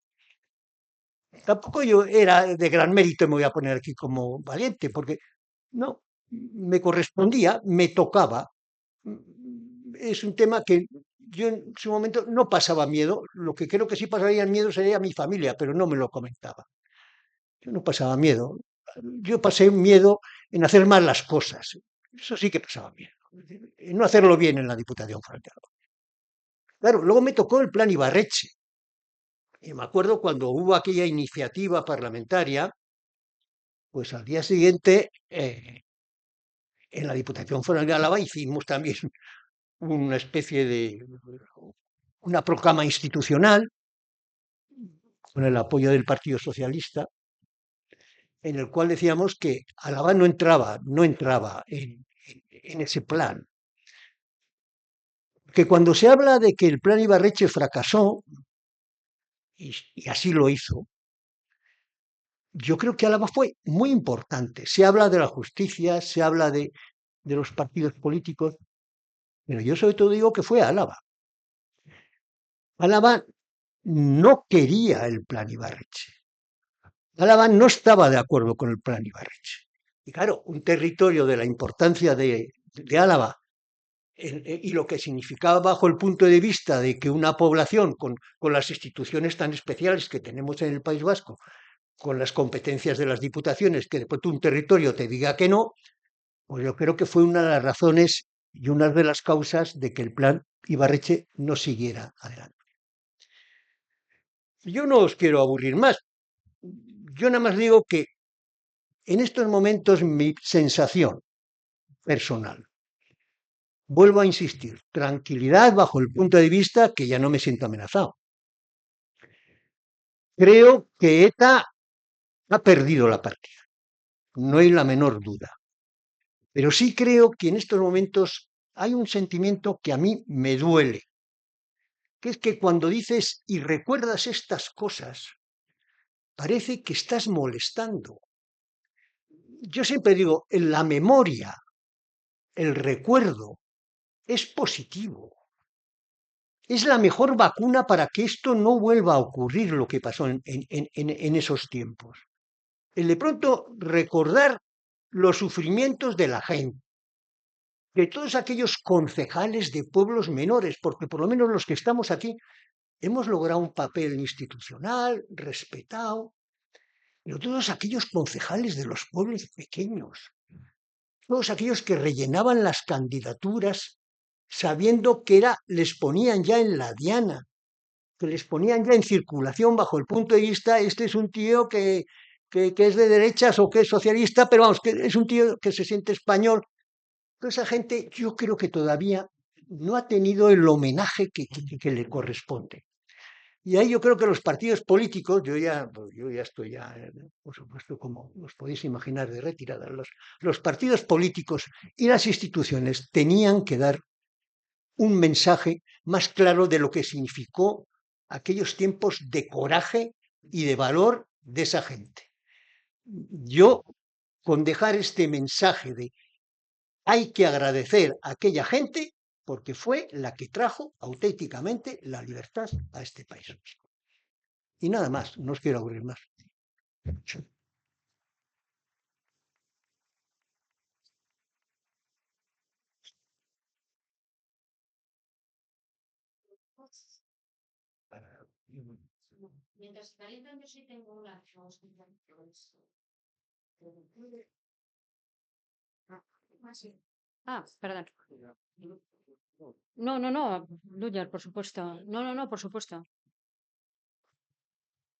S6: Tampoco yo era de gran mérito, me voy a poner aquí como valiente, porque no, me correspondía, me tocaba. Es un tema que yo en su momento no pasaba miedo. Lo que creo que sí pasaría miedo sería a mi familia, pero no me lo comentaba. Yo no pasaba miedo. Yo pasé miedo en hacer mal las cosas. Eso sí que pasaba miedo. En no hacerlo bien en la Diputación Foral de Álava. Claro, luego me tocó el plan Ibarretxe. Y me acuerdo cuando hubo aquella iniciativa parlamentaria, pues al día siguiente, en la Diputación Foral de Álava hicimos también una especie de una proclama institucional con el apoyo del Partido Socialista, en el cual decíamos que Álava no entraba en ese plan. Que cuando se habla de que el plan Ibarretxe fracasó, y así lo hizo, yo creo que Álava fue muy importante. Se habla de la justicia, se habla de los partidos políticos, pero yo sobre todo digo que fue Álava. Álava no quería el plan Ibarretxe. Álava no estaba de acuerdo con el plan Ibarretxe. Y claro, un territorio de la importancia de Álava y lo que significaba bajo el punto de vista de que una población con las instituciones tan especiales que tenemos en el País Vasco, con las competencias de las diputaciones, que después un territorio te diga que no, pues yo creo que fue una de las razones y una de las causas de que el plan Ibarretxe no siguiera adelante. Yo no os quiero aburrir más. Yo nada más digo que en estos momentos mi sensación personal, vuelvo a insistir, tranquilidad bajo el punto de vista que ya no me siento amenazado. Creo que ETA ha perdido la partida, no hay la menor duda. Pero sí creo que en estos momentos hay un sentimiento que a mí me duele, que es que cuando dices y recuerdas estas cosas, parece que estás molestando. Yo siempre digo, en la memoria, el recuerdo es positivo. Es la mejor vacuna para que esto no vuelva a ocurrir lo que pasó en esos tiempos. El de pronto recordar los sufrimientos de la gente, de todos aquellos concejales de pueblos menores, porque por lo menos los que estamos aquí hemos logrado un papel institucional, respetado, pero todos aquellos concejales de los pueblos pequeños, todos aquellos que rellenaban las candidaturas sabiendo que les ponían ya en la diana, que les ponían ya en circulación bajo el punto de vista, este es un tío que es de derechas o que es socialista, pero vamos, que es un tío que se siente español. Toda esa gente yo creo que todavía no ha tenido el homenaje que le corresponde. Y ahí yo creo que los partidos políticos, yo ya estoy por supuesto, como os podéis imaginar, de retirada, los partidos políticos y las instituciones tenían que dar un mensaje más claro de lo que significó aquellos tiempos de coraje y de valor de esa gente. Yo, con dejar este mensaje de hay que agradecer a aquella gente, porque fue la que trajo auténticamente la libertad a este país. Y nada más, no os quiero aburrir más.
S1: Mientras calientan, yo sí tengo una. Perdón. No, Luyer, por supuesto. No, por supuesto.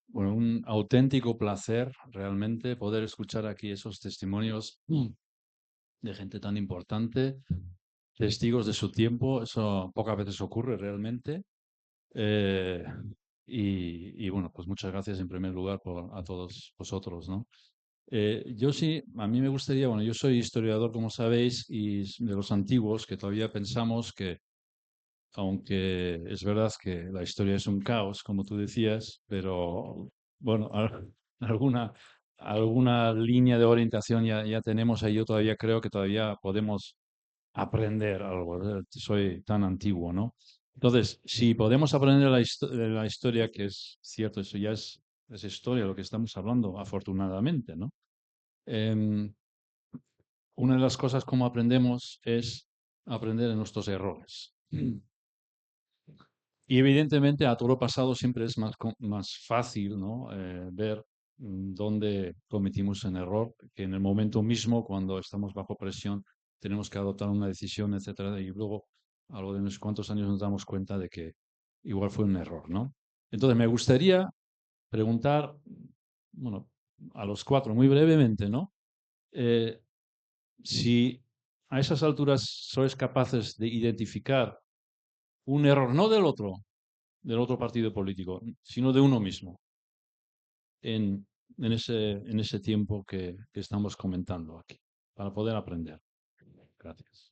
S7: Bueno, un auténtico placer realmente poder escuchar aquí esos testimonios de gente tan importante, testigos de su tiempo. Eso pocas veces ocurre realmente. Eh, bueno, pues muchas gracias en primer lugar a todos vosotros, ¿no? Yo sí, a mí me gustaría, bueno, yo soy historiador, como sabéis, y de los antiguos, que todavía pensamos que, aunque es verdad que la historia es un caos, como tú decías, pero bueno, alguna, alguna línea de orientación ya tenemos ahí. Yo todavía creo que todavía podemos aprender algo. Soy tan antiguo, ¿no? Entonces, si podemos aprender de la historia, que es cierto, eso ya es historia lo que estamos hablando, afortunadamente, ¿no? Em, una de las cosas como aprendemos es aprender de nuestros errores. Y evidentemente a todo pasado siempre es más fácil, ¿no? Ver dónde cometimos un error, que en el momento mismo, cuando estamos bajo presión, tenemos que adoptar una decisión, etcétera, y luego a lo de unos cuantos años nos damos cuenta de que igual fue un error, ¿no? Entonces me gustaría preguntar, bueno, a los cuatro, muy brevemente, ¿no? Eh, si a esas alturas sois capaces de identificar un error, no del otro partido político, sino de uno mismo, en, en ese tiempo que estamos comentando aquí, para poder aprender. Gracias.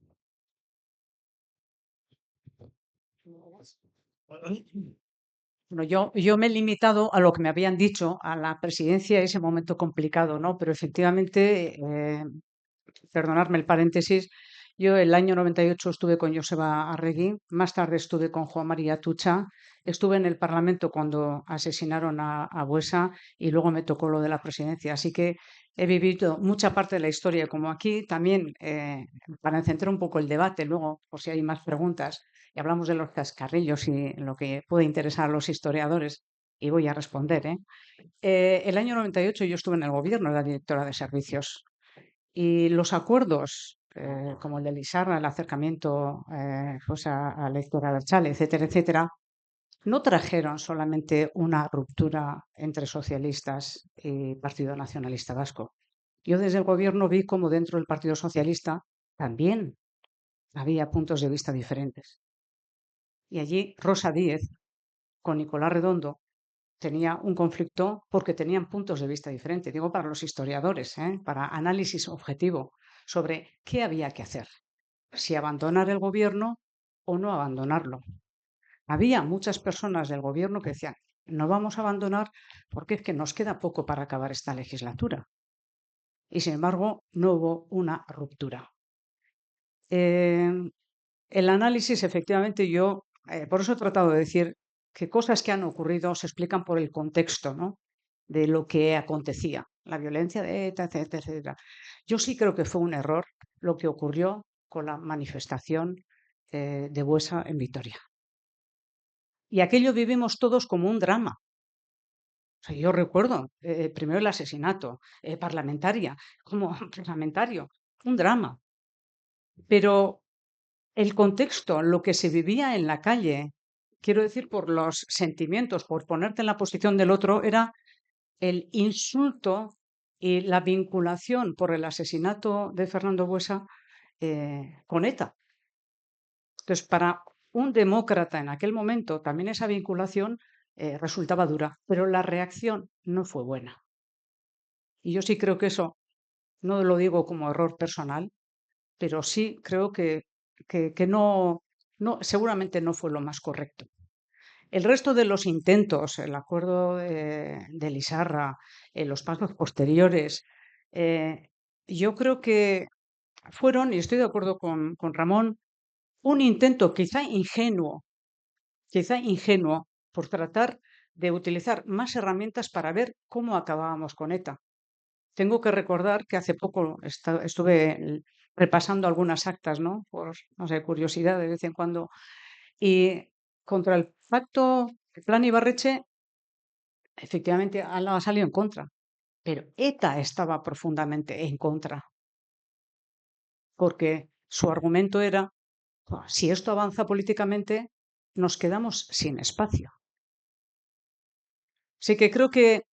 S3: Bueno, yo me he limitado a lo que me habían dicho, a la presidencia y ese momento complicado, ¿no? Pero efectivamente, perdonadme el paréntesis, yo el año 98 estuve con Joseba Arregui, más tarde estuve con Juan María Tucha, estuve en el Parlamento cuando asesinaron a Buesa y luego me tocó lo de la presidencia. Así que he vivido mucha parte de la historia, como aquí también, para centrar un poco el debate, luego, por si hay más preguntas, y hablamos de los cascarrillos y lo que puede interesar a los historiadores, y voy a responder, ¿eh? El año 98 yo estuve en el gobierno, era directora de servicios. Y los acuerdos, como el de Lisarra, el acercamiento pues a la izquierda abertzale, etcétera, etcétera, no trajeron solamente una ruptura entre socialistas y Partido Nacionalista Vasco. Yo desde el gobierno vi como dentro del Partido Socialista también había puntos de vista diferentes. Y allí Rosa Díez con Nicolás Redondo tenía un conflicto porque tenían puntos de vista diferentes. Digo para los historiadores, para análisis objetivo sobre qué había que hacer, si abandonar el gobierno o no abandonarlo. Había muchas personas del gobierno que decían, no vamos a abandonar porque es que nos queda poco para acabar esta legislatura. Y sin embargo, no hubo una ruptura. El análisis, efectivamente, yo, por eso he tratado de decir que cosas que han ocurrido se explican por el contexto, ¿no? De lo que acontecía, la violencia de ETA, etcétera, etcétera. Yo sí creo que fue un error lo que ocurrió con la manifestación de Buesa en Vitoria. Y aquello vivimos todos como un drama. O sea, yo recuerdo primero el asesinato parlamentaria, como parlamentario, un drama. Pero el contexto, lo que se vivía en la calle, quiero decir, por los sentimientos, por ponerte en la posición del otro, era el insulto y la vinculación por el asesinato de Fernando Buesa con ETA. Entonces, para un demócrata en aquel momento, también esa vinculación resultaba dura, pero la reacción no fue buena. Y yo sí creo que eso, no lo digo como error personal, pero sí creo que no, seguramente no fue lo más correcto. El resto de los intentos, el acuerdo de Lisarra, los pasos posteriores, yo creo que fueron, y estoy de acuerdo con Ramón, un intento quizá ingenuo por tratar de utilizar más herramientas para ver cómo acabábamos con ETA. Tengo que recordar que hace poco estuve repasando algunas actas, ¿no? Por, no sé, curiosidad de vez en cuando. Y contra el pacto, el plan Ibarretxe, efectivamente, ha salido en contra. Pero ETA estaba profundamente en contra, porque su argumento era, si esto avanza políticamente, nos quedamos sin espacio. Así que creo que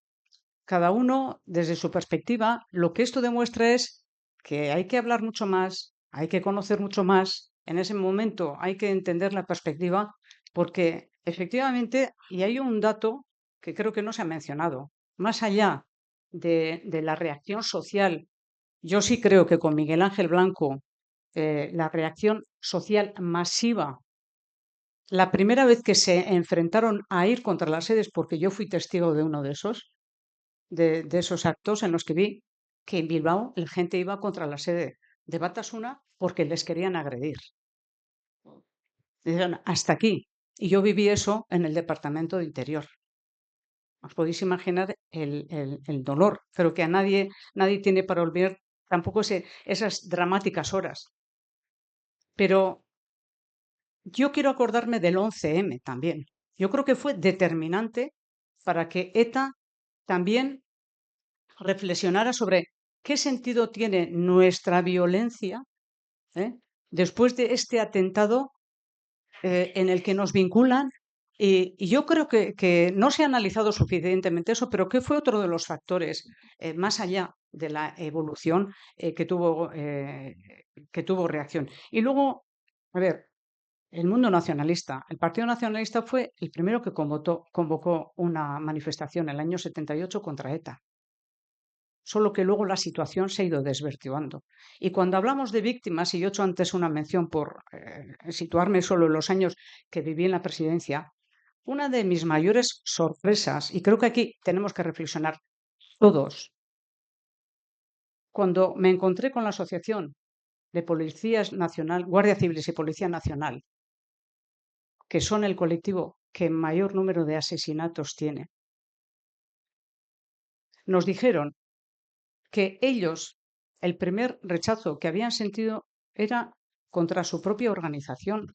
S3: cada uno, desde su perspectiva, lo que esto demuestra es que hay que hablar mucho más, hay que conocer mucho más. En ese momento hay que entender la perspectiva, porque efectivamente, y hay un dato que creo que no se ha mencionado, más allá de la reacción social, yo sí creo que con Miguel Ángel Blanco, la reacción social masiva, la primera vez que se enfrentaron a ir contra las sedes, porque yo fui testigo de uno de esos actos en los que vi que en Bilbao la gente iba contra la sede de Batasuna porque les querían agredir. Dijeron, hasta aquí. Y yo viví eso en el Departamento de Interior. Os podéis imaginar el dolor, pero que a nadie tiene para olvidar tampoco esas dramáticas horas. Pero yo quiero acordarme del 11M también. Yo creo que fue determinante para que ETA también reflexionara sobre qué sentido tiene nuestra violencia, ¿eh? Después de este atentado en el que nos vinculan. Y yo creo que no se ha analizado suficientemente eso, pero que fue otro de los factores, más allá de la evolución que tuvo reacción. Y luego, a ver, el mundo nacionalista. El Partido Nacionalista fue el primero que convocó una manifestación en el año 78 contra ETA. Solo que luego la situación se ha ido desvirtuando. Y cuando hablamos de víctimas, y yo he hecho antes una mención por situarme solo en los años que viví en la presidencia, una de mis mayores sorpresas, y creo que aquí tenemos que reflexionar todos, cuando me encontré con la Asociación de Policías Nacional, Guardia Civiles y Policía Nacional, que son el colectivo que mayor número de asesinatos tiene, nos dijeron que ellos, el primer rechazo que habían sentido era contra su propia organización,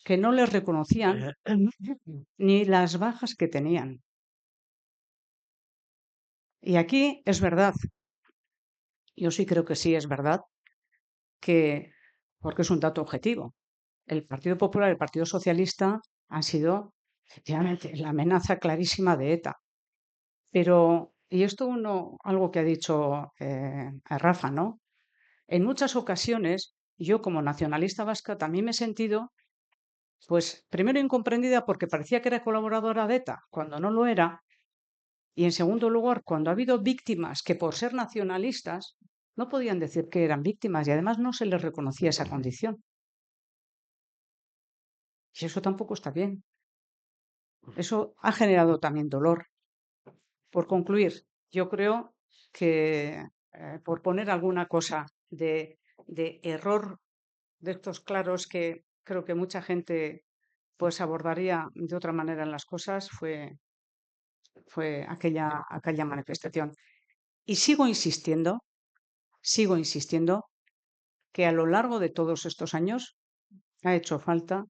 S3: que no les reconocían ni las bajas que tenían. Y aquí es verdad, yo sí creo que sí es verdad, porque es un dato objetivo. El Partido Popular y el Partido Socialista han sido, efectivamente, la amenaza clarísima de ETA. Pero, y esto algo que ha dicho a Rafa, ¿no? En muchas ocasiones, yo como nacionalista vasca también me he sentido, pues, primero incomprendida porque parecía que era colaboradora de ETA, cuando no lo era, y en segundo lugar, cuando ha habido víctimas que por ser nacionalistas no podían decir que eran víctimas y además no se les reconocía esa condición. Y eso tampoco está bien. Eso ha generado también dolor. Por concluir, yo creo que, por poner alguna cosa de error de estos claros que creo que mucha gente pues abordaría de otra manera en las cosas, fue aquella manifestación. Y sigo insistiendo que a lo largo de todos estos años ha hecho falta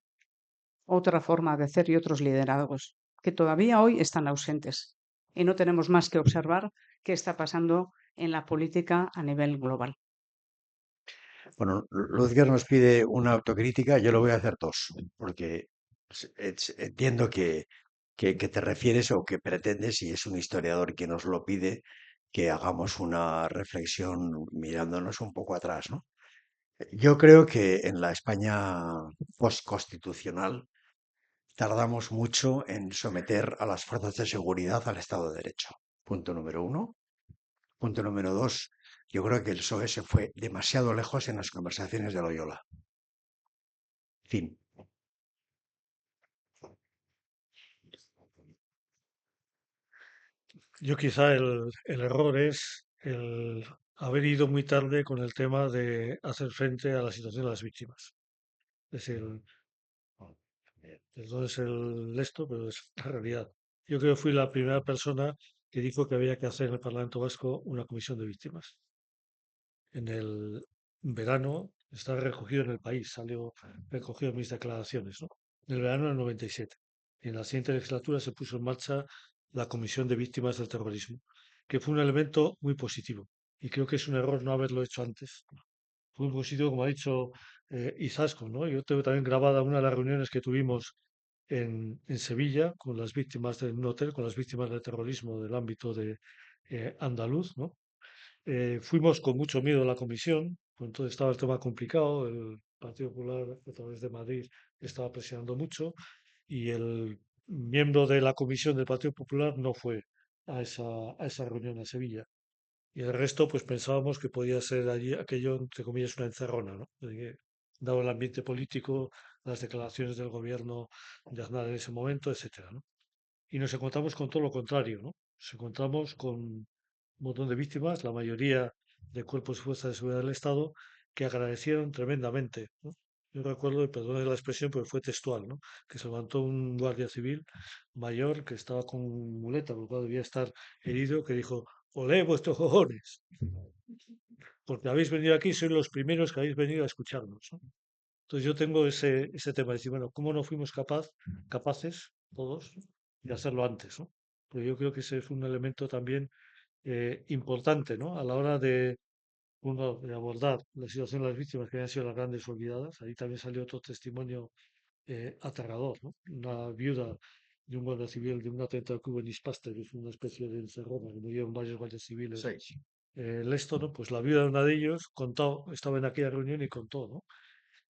S3: otra forma de hacer y otros liderazgos que todavía hoy están ausentes. Y no tenemos más que observar qué está pasando en la política a nivel global.
S4: Bueno, Luzger nos pide una autocrítica, yo lo voy a hacer dos, porque entiendo que te refieres o que pretendes, y es un historiador quien nos lo pide, que hagamos una reflexión mirándonos un poco atrás, ¿no? Yo creo que en la España postconstitucional tardamos mucho en someter a las fuerzas de seguridad al Estado de Derecho. Punto número uno. Punto número dos. Yo creo que el PSOE se fue demasiado lejos en las conversaciones de Loyola. Fin.
S5: Yo quizá el error es el haber ido muy tarde con el tema de hacer frente a la situación de las víctimas. es no es el esto, pero es la realidad. Yo creo que fui la primera persona que dijo que había que hacer en el Parlamento Vasco una comisión de víctimas. En el verano está recogido en El País, salió recogido en mis declaraciones, ¿no? En el verano del 97. Y en la siguiente legislatura se puso en marcha la Comisión de Víctimas del Terrorismo, que fue un elemento muy positivo. Y creo que es un error no haberlo hecho antes. Fue muy positivo, como ha dicho Izaskun, ¿no? Yo tengo también grabada una de las reuniones que tuvimos en Sevilla con las víctimas de un hotel, con las víctimas del terrorismo del ámbito de andaluz, ¿no? Fuimos con mucho miedo a la comisión, pues entonces estaba el tema complicado, el Partido Popular a través de Madrid estaba presionando mucho y el miembro de la comisión del Partido Popular no fue a esa reunión a Sevilla. Y el resto, pues pensábamos que podía ser allí aquello, entre comillas, una encerrona, ¿no? Dado el ambiente político, las declaraciones del gobierno de Aznar en ese momento, etcétera, ¿no? Y nos encontramos con todo lo contrario, ¿no? Nos encontramos con un montón de víctimas, la mayoría de cuerpos y fuerzas de seguridad del Estado, que agradecieron tremendamente, ¿no? Yo recuerdo, y perdone la expresión, pero fue textual, ¿no? Que se levantó un guardia civil mayor que estaba con muleta, por lo cual debía estar herido, que dijo: olé vuestros cojones, porque habéis venido aquí, sois los primeros que habéis venido a escucharnos, ¿no? Entonces yo tengo ese tema de decir, bueno, ¿cómo no fuimos capaces todos de hacerlo antes, ¿no? Porque yo creo que ese es un elemento también importante, ¿no? A la hora de, uno, de abordar la situación de las víctimas que habían sido las grandes olvidadas. Ahí también salió otro testimonio aterrador, ¿no? Una viuda de un guardia civil de un atentado que hubo en Ispaster, que es una especie de encerrona, que murieron varios guardias civiles.
S4: Sí.
S5: El esto, ¿no? Pues la viuda de una de ellos contó, estaba en aquella reunión y contó, ¿no?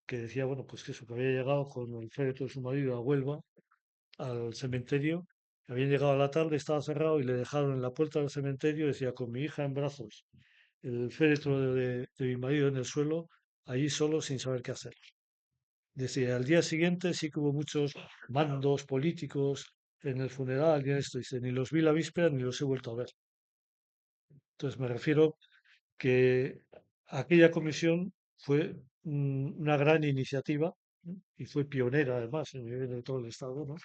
S5: Que decía, bueno, pues que eso, que había llegado con el féretro de su marido a Huelva, al cementerio, habían llegado a la tarde, estaba cerrado y le dejaron en la puerta del cementerio, decía, con mi hija en brazos, el féretro de mi marido en el suelo, allí solo sin saber qué hacer. Decía, al día siguiente sí que hubo muchos mandos políticos en el funeral y en esto, dice, ni los vi la víspera ni los he vuelto a ver. Entonces me refiero que aquella comisión fue una gran iniciativa, ¿no? Y fue pionera además en nivel de todo el Estado, ¿no?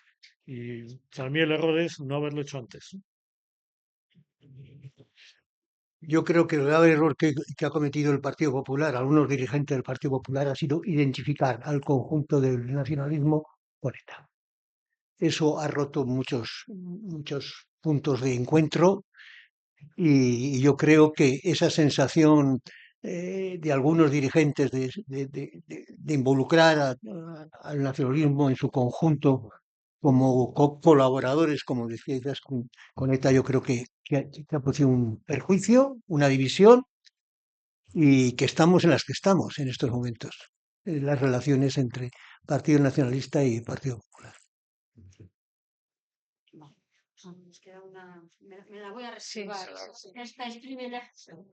S5: Y para mí el error es no haberlo hecho antes, ¿no?
S6: Yo creo que el grave error que ha cometido el Partido Popular, algunos dirigentes del Partido Popular, ha sido identificar al conjunto del nacionalismo con ETA. Eso ha roto muchos puntos de encuentro y yo creo que esa sensación de algunos dirigentes de involucrar al nacionalismo en su conjunto como colaboradores, como decías, con ETA, yo creo que ha producido un perjuicio, una división y que estamos en las que estamos en estos momentos, las relaciones entre Partido Nacionalista y Partido Popular.
S1: Nos queda una. Me la voy a reservar. Esta es privilegio.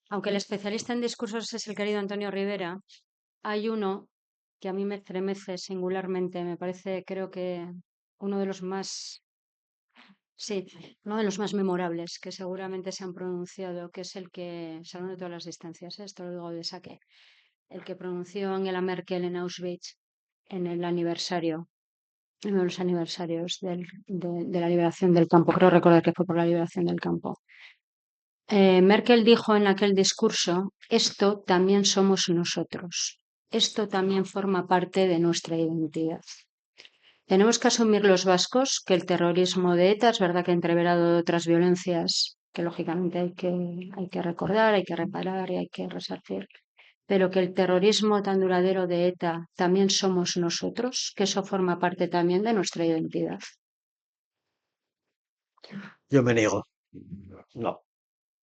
S1: Aunque el especialista en discursos es el querido Antonio Rivera, hay uno que a mí me estremece singularmente, me parece, creo que uno de los más, sí, uno de los más memorables que seguramente se han pronunciado, que es el que, salvando todas las distancias, esto lo digo de saque, el que pronunció Angela Merkel en Auschwitz en el aniversario, en uno de los aniversarios de la liberación del campo. Creo recordar que fue por la liberación del campo. Merkel dijo en aquel discurso, esto también somos nosotros, esto también forma parte de nuestra identidad. Tenemos que asumir los vascos que el terrorismo de ETA es verdad que ha entreverado de otras violencias que lógicamente hay que recordar, hay que reparar y hay que resarcir, pero que el terrorismo tan duradero de ETA también somos nosotros, que eso forma parte también de nuestra identidad.
S4: Yo me niego. No,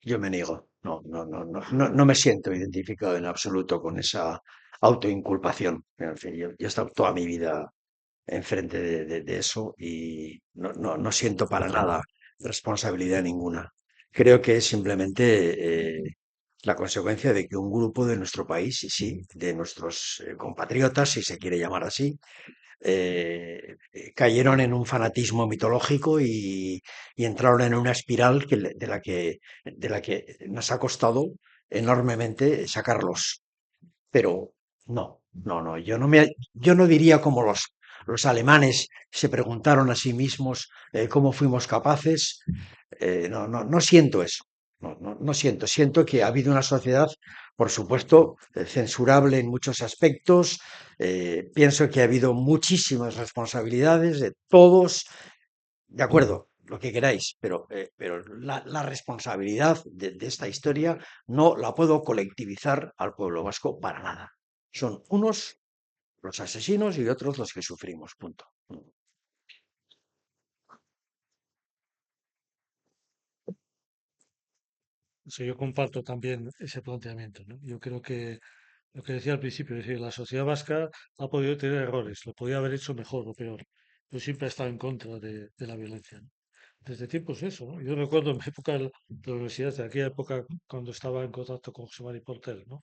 S4: yo me niego. No me siento identificado en absoluto con esa autoinculpación. En fin, yo he estado toda mi vida enfrente de eso y no siento para nada responsabilidad ninguna. Creo que es simplemente la consecuencia de que un grupo de nuestro país, y sí, de nuestros compatriotas, si se quiere llamar así, cayeron en un fanatismo mitológico y entraron en una espiral de la que nos ha costado enormemente sacarlos. pero no, yo no diría como los alemanes se preguntaron a sí mismos cómo fuimos capaces. No siento eso. No siento. Siento que ha habido una sociedad, por supuesto, censurable en muchos aspectos. Pienso que ha habido muchísimas responsabilidades de todos. De acuerdo, lo que queráis, pero la responsabilidad de esta historia no la puedo colectivizar al pueblo vasco para nada. Son unos los asesinos y otros los que sufrimos, punto.
S5: Sí, yo comparto también ese planteamiento, ¿no? Yo creo que lo que decía al principio, es decir, la sociedad vasca ha podido tener errores, lo podía haber hecho mejor o peor. Yo siempre he estado en contra de la violencia, ¿no? Desde tiempos eso, ¿no? Yo recuerdo en mi época de la universidad, de aquella época cuando estaba en contacto con José Mari Porter, ¿no?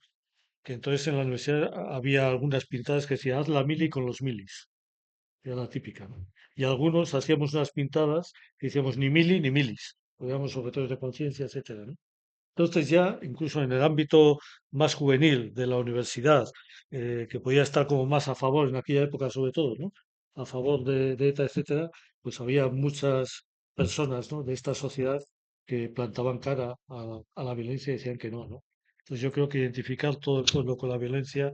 S5: Que entonces en la universidad había algunas pintadas que decían, haz la mili con los milis. Era la típica, ¿no? Y algunos hacíamos unas pintadas que decíamos ni mili ni milis. Podíamos objetores de conciencia, etcétera, ¿no? Entonces ya, incluso en el ámbito más juvenil de la universidad, que podía estar como más a favor en aquella época sobre todo, ¿no? A favor de ETA, etcétera, pues había muchas personas, ¿no? De esta sociedad que plantaban cara a la violencia y decían que no, ¿no? Entonces yo creo que identificar todo el pueblo con la violencia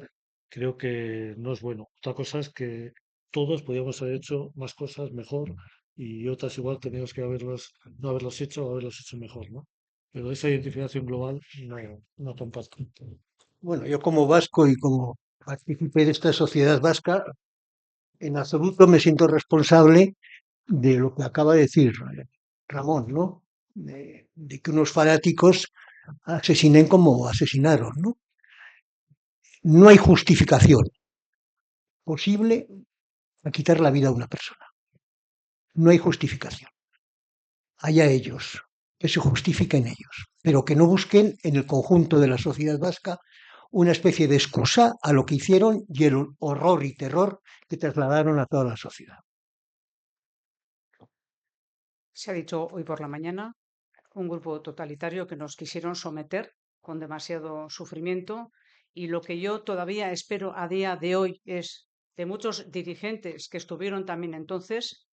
S5: creo que no es bueno. Otra cosa es que todos podíamos haber hecho más cosas mejor y otras igual teníamos que no haberlos hecho o haberlos hecho mejor, ¿no? Pero esa identificación global no comparto.
S6: Bueno, yo como vasco y como partícipe de esta sociedad vasca, en absoluto me siento responsable de lo que acaba de decir Ramón, ¿no? De que unos fanáticos asesinen como asesinaron, ¿no? No hay justificación posible a quitar la vida a una persona. No hay justificación. Allá ellos, que se justifiquen ellos, pero que no busquen en el conjunto de la sociedad vasca una especie de excusa a lo que hicieron y el horror y terror que trasladaron a toda la sociedad.
S3: Se ha dicho hoy por la mañana, un grupo totalitario que nos quisieron someter con demasiado sufrimiento, y lo que yo todavía espero a día de hoy es de muchos dirigentes que estuvieron también entonces,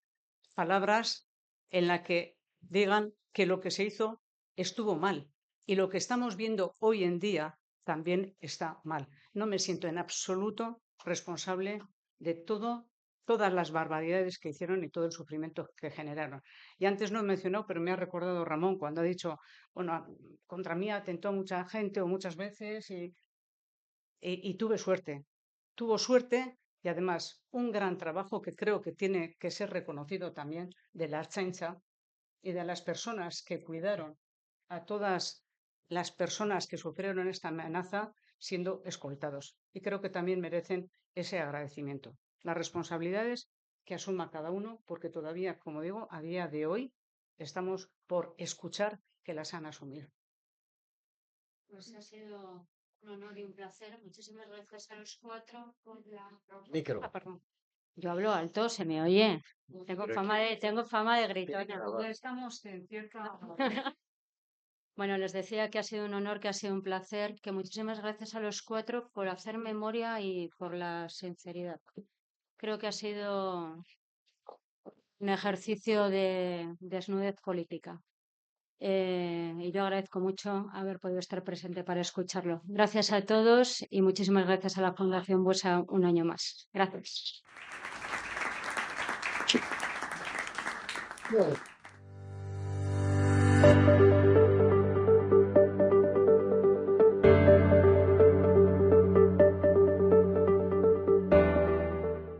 S3: palabras en las que digan que lo que se hizo estuvo mal y lo que estamos viendo hoy en día también está mal. No me siento en absoluto responsable de todas las barbaridades que hicieron y todo el sufrimiento que generaron. Y antes no he mencionado, pero me ha recordado Ramón cuando ha dicho, bueno, contra mí atentó mucha gente o muchas veces y tuve suerte. Tuvo suerte y además un gran trabajo que creo que tiene que ser reconocido también de la Ertzaintza y de las personas que cuidaron a todas las personas que sufrieron esta amenaza siendo escoltados. Y creo que también merecen ese agradecimiento. Las responsabilidades que asuma cada uno, porque todavía, como digo, a día de hoy estamos por escuchar que las han asumido.
S1: Pues ha sido un honor y un placer. Muchísimas gracias a los cuatro por la...
S4: Micro.
S1: Perdón. Yo hablo alto, se me oye. Tengo
S4: Pero
S1: fama de gritona.
S3: Estamos en cierta...
S1: Bueno, les decía que ha sido un honor, que ha sido un placer, que muchísimas gracias a los cuatro por hacer memoria y por la sinceridad. Creo que ha sido un ejercicio de desnudez política. Y yo agradezco mucho haber podido estar presente para escucharlo. Gracias a todos y muchísimas gracias a la Fundación Buesa un año más. Gracias.
S6: Bueno,